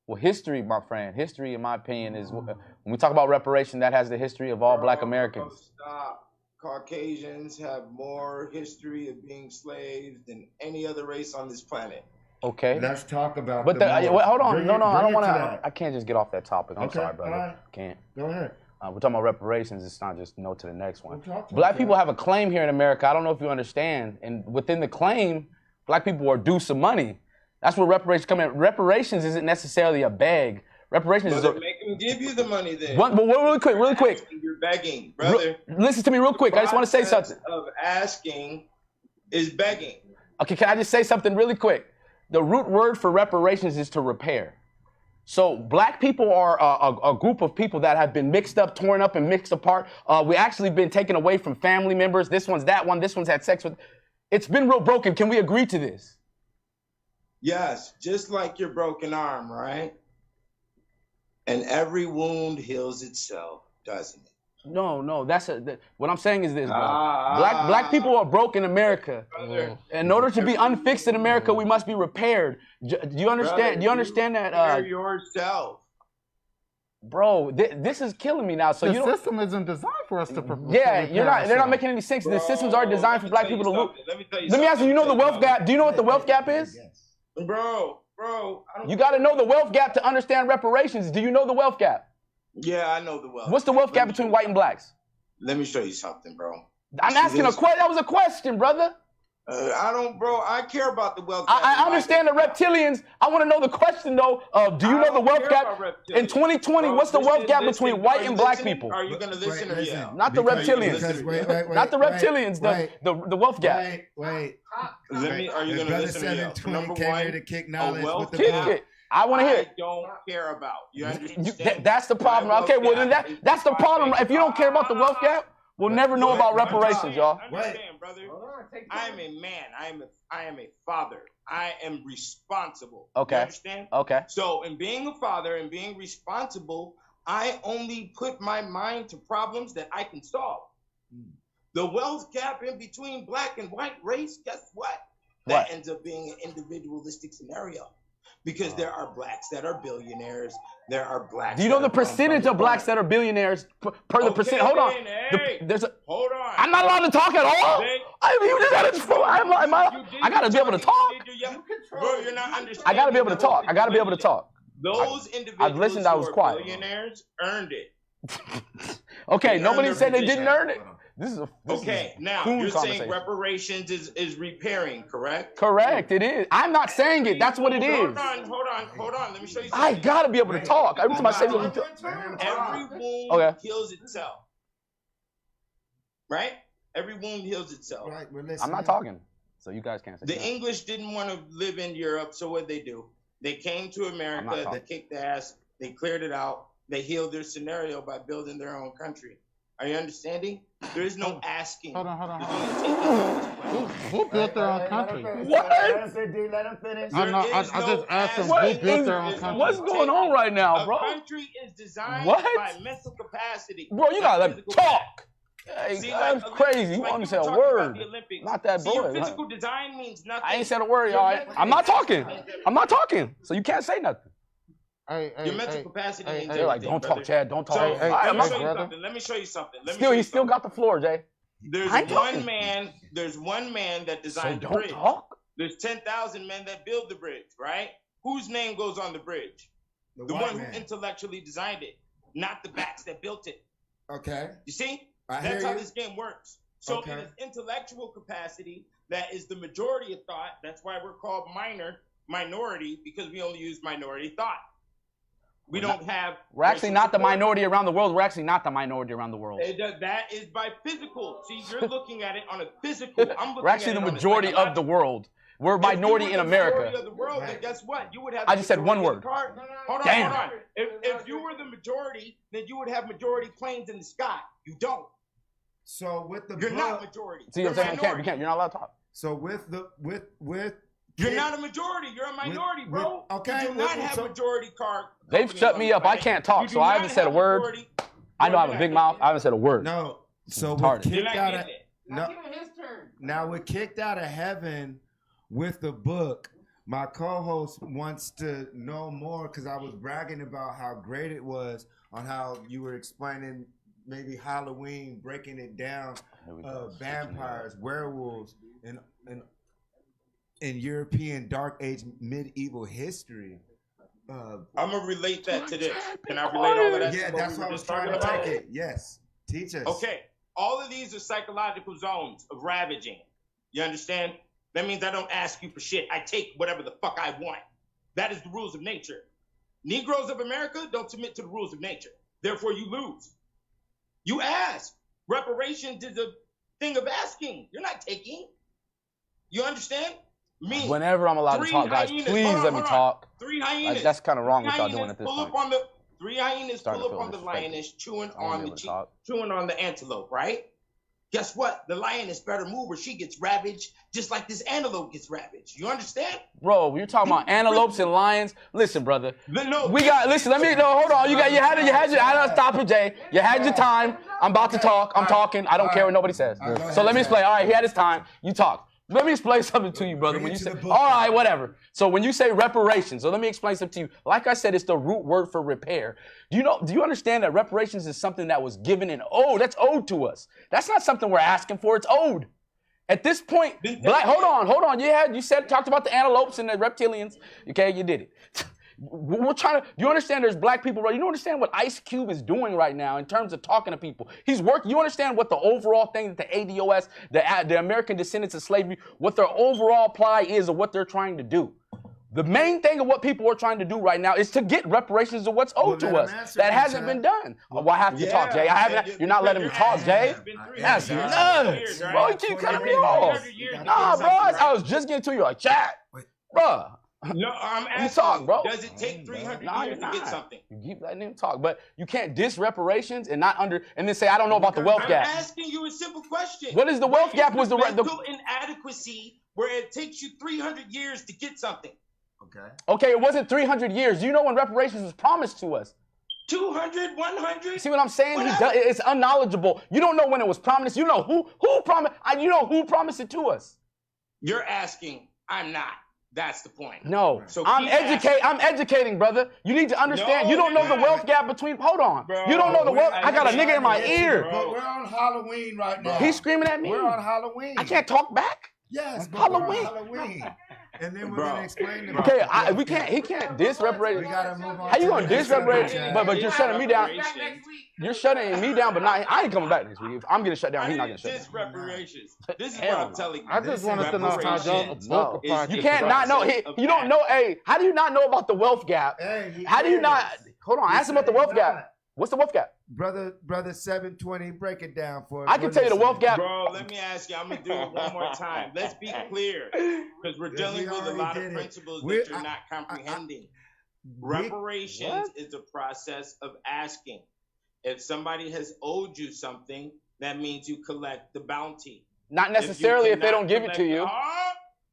Well, history, my friend, history, in my opinion, is when we talk about reparation, that has the history of all Black Americans. Stop. Caucasians have more history of being slaves than any other race on this planet. Okay. Let's talk about. But hold on, no, I don't want to. I can't just get off that topic. I'm Okay, sorry, brother. alright. Can't. Go ahead. We're talking about reparations. It's not just no to the next one. We'll talk to Black it, people have a claim here in America. I don't know if you understand. And within the claim, Black people are due some money. That's where reparations come in. Reparations isn't necessarily a beg. Reparations is a. Make them give you the money then. But really quick. You're begging, brother. Listen to me real quick. I just want to say something. Of asking is begging. Okay, can I just say something really quick? The root word for reparations is to repair. So Black people are a group of people that have been mixed up, torn up, and mixed apart. We actually been taken away from family members. This one's that one. This one's had sex with. It's been real broken. Can we agree to this? Yes, just like your broken arm, right? And every wound heals itself, doesn't it? No. What I'm saying is this, bro. Black people are broke in America. Brother, In order to be unfixed in America, we must be repaired. Do you understand? brother, Do you understand that? repair yourself. Bro, this is killing me now. So The you don't. system isn't designed for us to. Yeah, you're not. They're not making any sense. The systems are designed for Black people to lose. Let me ask you. You know the wealth gap? Do you know what the wealth gap is? Bro. You got to know the wealth gap to understand reparations. Do you know the wealth gap? Yeah, I know the wealth. What's the wealth gap between white and blacks? Let me show you something, bro. I'm asking a question. That was a question, brother. I care about the wealth. I understand the reptilians. I want to know the question though. Do you know the wealth gap in 2020? What's the wealth gap between white and Black people? Are you gonna listen or yeah? Not the reptilians. Not the reptilians. The wealth gap. Wait. Are you gonna listen or yeah? Number one, to kick knowledge with the Kick it. I want to hear it. I don't care about. You understand? That's the problem. Okay, well then that's the problem. If you don't care about the wealth gap, we'll never know about reparations, y'all. Understand, brother. I am a man. I am a father. I am responsible. Okay. You understand? Okay. So in being a father and being responsible, I only put my mind to problems that I can solve. The wealth gap in between Black and white race, guess what? That ends up being an individualistic scenario. Because there are Blacks that are billionaires. There are Blacks. Do you know the percentage of Blacks that are billionaires per the percent? Hold on. Hold on. I'm not allowed to talk at all. I gotta be able to talk. Bro, you're not understanding. I gotta be able to talk. I gotta be able to talk. Those individuals I've listened. I was quiet. Billionaires earned it. Okay, nobody said they didn't earn it. Now you're saying reparations is repairing, correct? Correct, it is. I'm not saying it. That's what it is. Hold on. Let me show you something. I gotta be able to talk. Every time I say something. Every wound heals itself. Right? Every wound heals itself. Right, I'm not talking, so you guys can't say The English didn't want to live in Europe, so what they do? They came to America, they kicked ass, they cleared it out, they healed their scenario by building their own country. Are you understanding? There is no asking. Hold on. Who built their own country? What? Let him finish. I just asked them who built their own country. What's going on right now, bro? A country is designed by mental capacity. Bro, you gotta let me talk. Hey, that's crazy. You want me to say a word? Not that, bro. Your physical design means nothing. I ain't said a word, y'all. I'm not talking. So you can't say nothing. Your mental capacity means They're like, don't talk, Chad. Don't talk. Let me show you something. He still got the floor, Jay. There's one man that designed the bridge. There's 10,000 men that build the bridge, right? Whose name goes on the bridge? The one who intellectually designed it, not the backs that built it. Okay. You see? That's how this game works. So it is intellectual capacity that is the majority of thought. That's why we're called minority, because we only use minority thought. We don't have. We're actually not the minority around the world. We're actually not the minority around the world. That is by physical. See, you're looking at it on a physical. We're actually the majority of the world. We're a minority in America. Majority of the world, then guess what? You would have. I just said one word. Hold on. If you were the majority, then you would have majority planes in the sky. You don't. So with the you're not majority. See, I'm saying we can't. You're not allowed to talk. So with You're not a majority. You're a minority, bro. Okay. You do not have majority card. They've shut me up. I can't talk, so I haven't said a word. I know I have a big mouth. I haven't said a word. No. So we're kicked out of now we're kicked out of heaven with the book. My co-host wants to know more because I was bragging about how great it was on how you were explaining maybe Halloween, breaking it down, vampires, werewolves, and in European Dark Age medieval history. I'm gonna relate that to this. Can I relate all of that? Yeah, that's what I was trying to take it. Yes, teach us. Okay, all of these are psychological zones of ravaging. You understand? That means I don't ask you for shit. I take whatever the fuck I want. That is the rules of nature. Negroes of America don't submit to the rules of nature. Therefore, you lose. You ask. Reparations is a thing of asking. You're not taking. You understand? Me. Whenever I'm allowed to talk, guys, please let me talk. 3 hyenas. That's kind of wrong what y'all doing at this point. 3 hyenas pull up on the lioness, chewing on the antelope, right? Guess what? The lioness better move or she gets ravaged just like this antelope gets ravaged. You understand? Bro, you're talking about antelopes and lions. Listen, brother. No. Hold on. You stop it, Jay. You had your time. I'm about to talk. I'm talking. I don't care what nobody says. So let me explain. All right, he had his time. You talk. Let me explain something to you, brother. When you say, all right, whatever. So when you say reparations, so let me explain something to you. Like I said, it's the root word for repair. Do you understand that reparations is something that was given and owed? That's owed to us. That's not something we're asking for. It's owed. At this point, hold on. You talked about the antelopes and the reptilians. Okay, you did it. We're trying to. Do you understand? There's black people, right? You don't understand what Ice Cube is doing right now in terms of talking to people. He's working. You understand what the overall thing that the ADOS, the American Descendants of Slavery, what their overall ply is of what they're trying to do. The main thing of what people are trying to do right now is to get reparations of what's owed to us. That hasn't been done. Well, I have to talk, Jay. You're not letting me talk, Jay. That's nuts, bro. You keep cutting me off. Nah, bro. I was just getting to you like, chat, bro. No, I'm asking talk, bro. Does it take 300 years to get something? You keep letting him talk, but you can't diss reparations and then say I don't know about the wealth gap. I'm asking you a simple question. What is the wealth gap? Was the mental inadequacy where it takes you 300 years to get something? Okay, it wasn't 300 years. You know when reparations was promised to us? 200, 100. See what I'm saying? It's unknowledgeable. You don't know when it was promised. You know who promised. You know who promised it to us. You're asking. I'm not. That's the point. No, so I'm educating, brother. You need to understand. You don't know the wealth gap between. Hold on. Bro, you don't know the wealth. I got a nigga in my ear. But we're on Halloween right now. He's screaming at me. We're on Halloween. I can't talk back. Yes, but Halloween. We're on Halloween. And then we're gonna explain it. Okay, we can't. He can't diss reparations. We gotta move on. How you gonna diss reparations? But you're shutting me down. You're shutting me down, but not. I ain't coming back next week. If I'm getting shut down, he's not getting shut down. Diss reparations. This is what I'm telling you. I just wanted to know how y'all. You can't not know. You don't know. Hey, how do you not know about the wealth gap? How do you not? Hold on. Ask him about the wealth gap. What's the wealth gap? Brother 720, break it down for us. I can tell you the wealth gap. Bro, let me ask you. I'm going to do it one more time. Let's be clear. Because we're dealing with a lot of principles that you're not comprehending. Reparations is a process of asking. If somebody has owed you something, that means you collect the bounty. Not necessarily if they don't give it to you.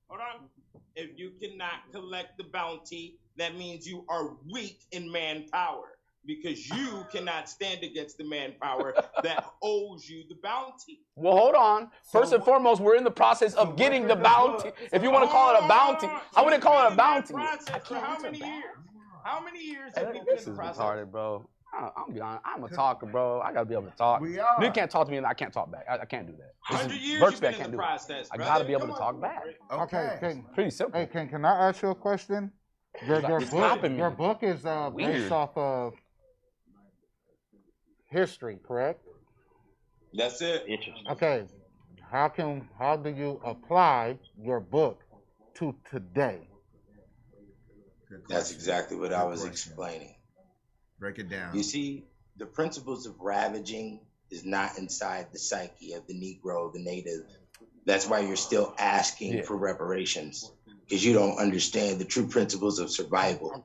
Hold on. If you cannot collect the bounty, that means you are weak in manpower. Because you cannot stand against the manpower that owes you the bounty. Well, hold on. First and foremost, we're in the process of getting the bounty. If you want to call it a bounty, I wouldn't call it a bounty. For how many years? How many years have you been This in is the process? retarded, bro. I'm be honest. I'm a talker, bro. I gotta be able to talk. We are. You can't talk to me and I can't talk back. I can't do that. 100 years you've been in the process, I gotta be able to talk back. Okay. Pretty simple. Hey, can I ask you a question? Your book is based off of history, correct? That's it. Interesting. Okay. How do you apply your book to today? That's exactly what I was explaining. Break it down. You see, the principles of ravaging is not inside the psyche of the Negro, the native. That's why you're still asking for reparations. Because you don't understand the true principles of survival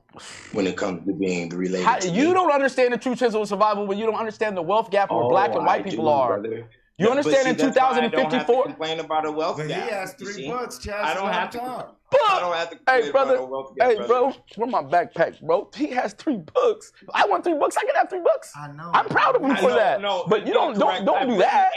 when it comes to being related to you don't understand the true principles of survival when you don't understand the wealth gap where black and white people are. Brother. You understand in that's why I don't have to 2054? complain about a wealth But gap. he has you 3 see? bucks, Chaz. I don't have to. talk. I don't have to Hey, complain brother. about a wealth gap, Hey, brother. bro. Where my backpack, bro? He has 3 books. I want 3 books. I can have 3 books. I know. I'm proud of him for that. No, but you don't do that.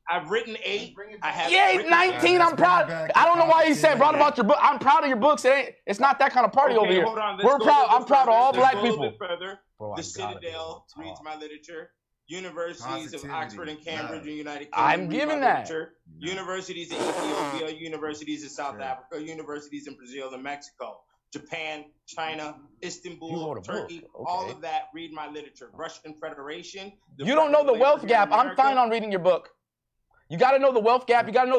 I've written 8. I have. Yeah, 19. I'm proud. I don't know why he said brought about your book. I'm proud of your books. It's not that kind of party over here. Hold on. We're proud. I'm proud of all black people. A little bit further. The Citadel reads my literature. Universities of Oxford and Cambridge and United Kingdom. I'm giving that. Universities in Ethiopia, universities in South Africa, universities in Brazil and Mexico, Japan, China, Istanbul, Turkey, all of that read my literature. Russian Federation. You don't know the wealth gap. I'm fine on reading your book. You got to know the wealth gap. You got to know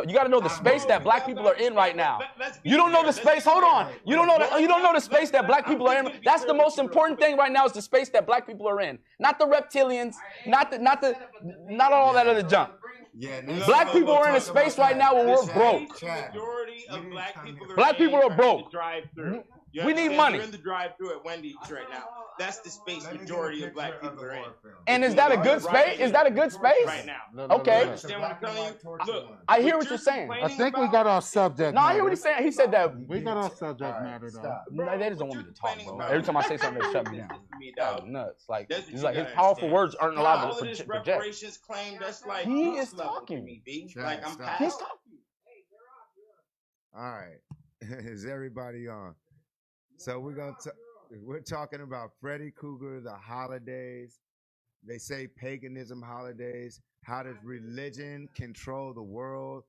you got to know the space that black people are in right now. You don't know the space. Hold on. You don't know the space that black people are in. That's the most important thing right now is the space that black people are in. Not the reptilians, not all that other junk. Yeah, black people are in a space right now where we're broke. Majority of black people are broke. Drive through. We need money. You're in the drive-through at Wendy's right now. That's the space majority of black people are in. And is that a good space? Is that a good space? Right now. Okay. Understand what I'm telling you? Look, I hear what you're saying. I think we got our subject. No, I hear what he's saying. He said that. We got our subject matter though. They just don't want me to talk, bro. Every time I say something, they shut me down. Oh, nuts. Like, he's like, his powerful words aren't allowed to project. Reparations claim, that's like he is talking. Like, I'm past. He's talking. All right. Is everybody on? So we're talking about Freddy Krueger, the holidays. They say paganism holidays. How does religion control the world?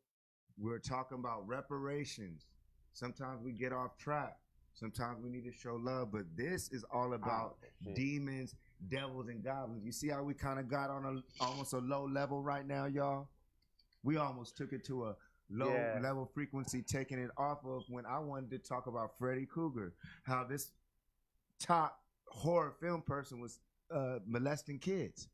We're talking about reparations. Sometimes we get off track. Sometimes we need to show love. But this is all about demons, devils, and goblins. You see how we kind of got on almost a low level right now, y'all? We almost took it to a low level frequency, taking it off of when I wanted to talk about Freddy Krueger, how this top horror film person was molesting kids.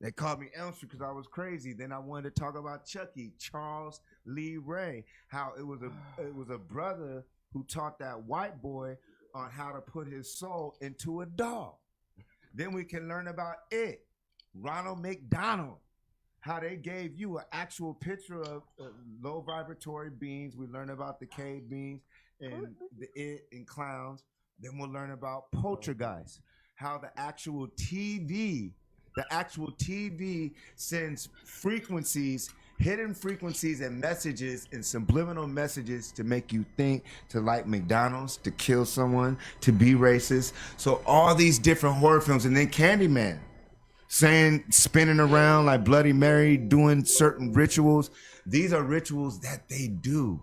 They called me Elm Street because I was crazy. Then I wanted to talk about Chucky, Charles Lee Ray, how it was a brother who taught that white boy on how to put his soul into a doll. Then we can learn about it, Ronald McDonald, how they gave you an actual picture of low vibratory beings. We learn about the cave beings and the it and clowns. Then we'll learn about poltergeist, how the actual TV sends frequencies, hidden frequencies and messages and subliminal messages to make you think, to like McDonald's, to kill someone, to be racist. So all these different horror films, and then Candyman, spinning around like Bloody Mary, doing certain rituals. These are rituals that they do.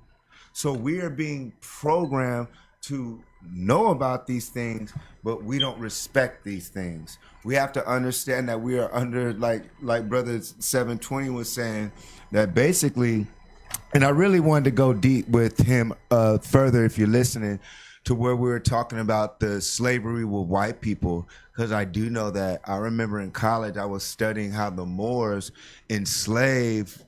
So we are being programmed to know about these things, but we don't respect these things. We have to understand that we are under, like Brother 720 was saying, that basically, and I really wanted to go deep with him further if you're listening, to where we were talking about the slavery with white people, because I do know that I remember in college I was studying how the Moors enslaved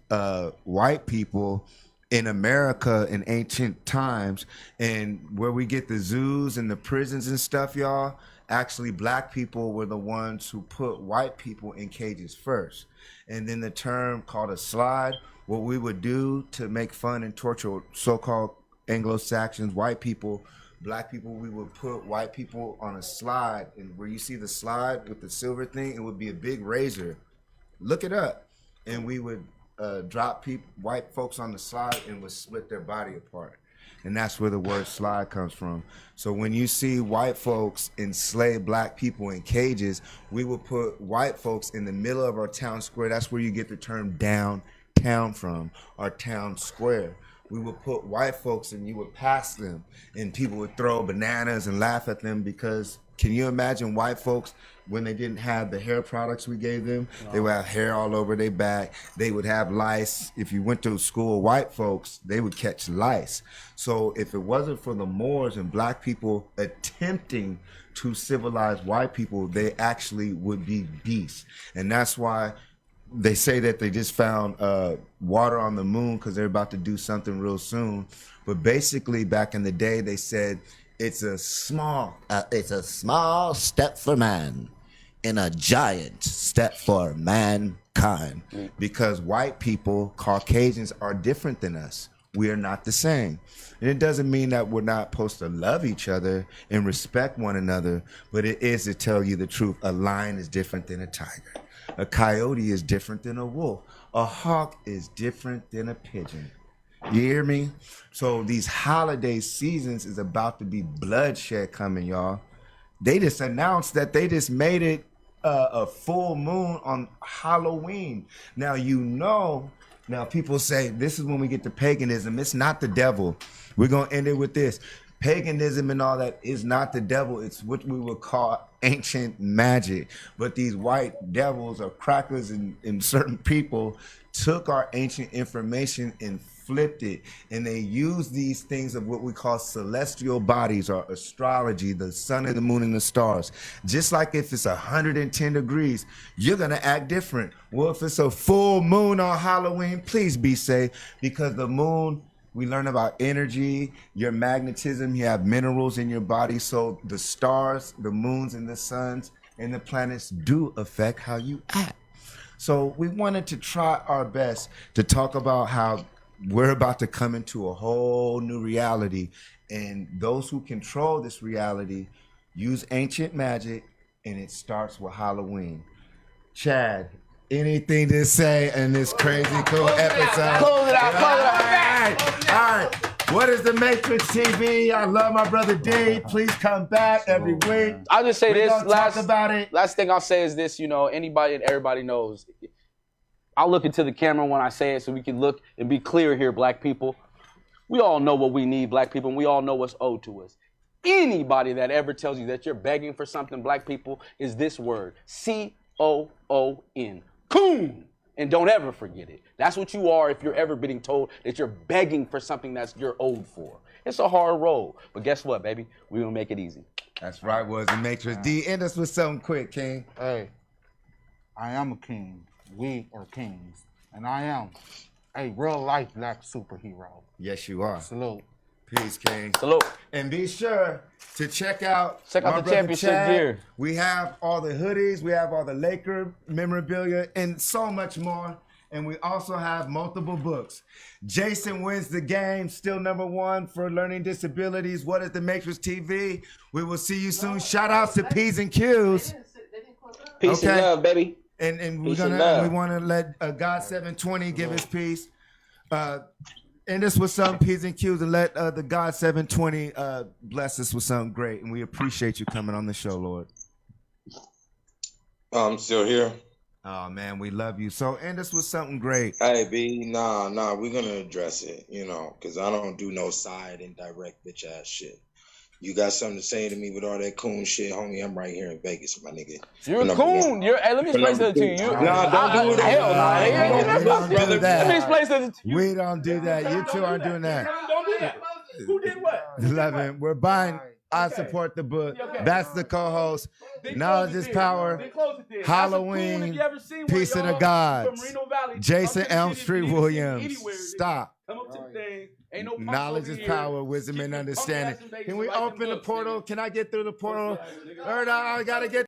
white people in America in ancient times, and where we get the zoos and the prisons and stuff, y'all, actually black people were the ones who put white people in cages first. And then the term called a slide, what we would do to make fun and torture so-called Anglo-Saxons, white people, black people, we would put white people on a slide, and where you see the slide with the silver thing, it would be a big razor. Look it up. And we would drop white folks on the slide and would split their body apart. And that's where the word slide comes from. So when you see white folks enslave black people in cages, we would put white folks in the middle of our town square. That's where you get the term downtown from, our town square. We would put white folks and you would pass them and people would throw bananas and laugh at them because, can you imagine white folks when they didn't have the hair products we gave them? No. They would have hair all over their back. They would have lice. If you went to school with white folks, they would catch lice. So if it wasn't for the Moors and black people attempting to civilize white people, they actually would be beasts. And that's why they say that they just found water on the moon because they're about to do something real soon. But basically, back in the day, they said it's a small step for man and a giant step for mankind. kind, because white people, Caucasians, are different than us. We are not the same. And it doesn't mean that we're not supposed to love each other and respect one another, but it is to tell you the truth. A lion is different than a tiger. A coyote is different than a wolf. A hawk is different than a pigeon. You hear me? So these holiday seasons is about to be bloodshed coming, y'all. They just announced that they just made it a full moon on Halloween. Now, now people say this is when we get to paganism. It's not the devil. We're going to end it with this. Paganism and all that is not the devil. It's what we would call ancient magic. But these white devils or crackers and certain people took our ancient information and flipped it, and they used these things of what we call celestial bodies or astrology, the sun and the moon and the stars. Just like if it's 110 degrees, you're gonna act different. Well, if it's a full moon on Halloween, please be safe, because the moon, we learn about energy, your magnetism, you have minerals in your body. So the stars, the moons and the suns and the planets do affect how you act. So we wanted to try our best to talk about how we're about to come into a whole new reality, and those who control this reality use ancient magic, and it starts with Halloween. Chad, anything to say in this crazy cool episode? Close it out. All right. What is the Matrix TV? I love my brother D. Please come back every week. I'll just say this. Talk about it. Last thing I'll say is this, anybody and everybody knows. I'll look into the camera when I say it so we can look and be clear here, black people. We all know what we need, black people, and we all know what's owed to us. Anybody that ever tells you that you're begging for something, black people, is this word, C-O-O-N, coon. And don't ever forget it. That's what you are if you're ever being told that you're begging for something that you're owed for. It's a hard road, but guess what, baby? We're gonna make it easy. That's right, was the Matrix. D, end us with something quick, King. Hey, I am a king. We are kings. And I am a real-life black superhero. Yes, you are. Salute. Peace, King. Salute. And be sure to check out the championship gear. We have all the hoodies, we have all the Laker memorabilia, and so much more. And we also have multiple books. Jason Wins the Game, still #1 for learning disabilities. What is the Matrix TV? We will see you soon. Shout outs to P's and Q's. Peace and love, baby. And we want to let God 720 give his peace. End us with some P's and Q's and let the God 720 bless us with something great. And we appreciate you coming on the show, Lord. I'm still here. Oh, man, we love you. So end us with something great. Hey, B, nah, we're going to address it, because I don't do no side and direct bitch ass shit. You got something to say to me with all that coon shit, homie? I'm right here in Vegas, my nigga. You're a coon. Hey, let me explain something to you. Nah, don't do it. Hell no. We don't do that. Let me explain something to you. We don't do that. You two aren't doing that. Don't do that. Who did what? 11. We're buying. I support the book. That's the co-host. Knowledge is power. Halloween. Peace of the gods. Jason Elm Street Williams. Stop. Come up to the thing. Ain't no knowledge is power, wisdom and understanding. Can we open the portal? Can I get through the portal? I gotta get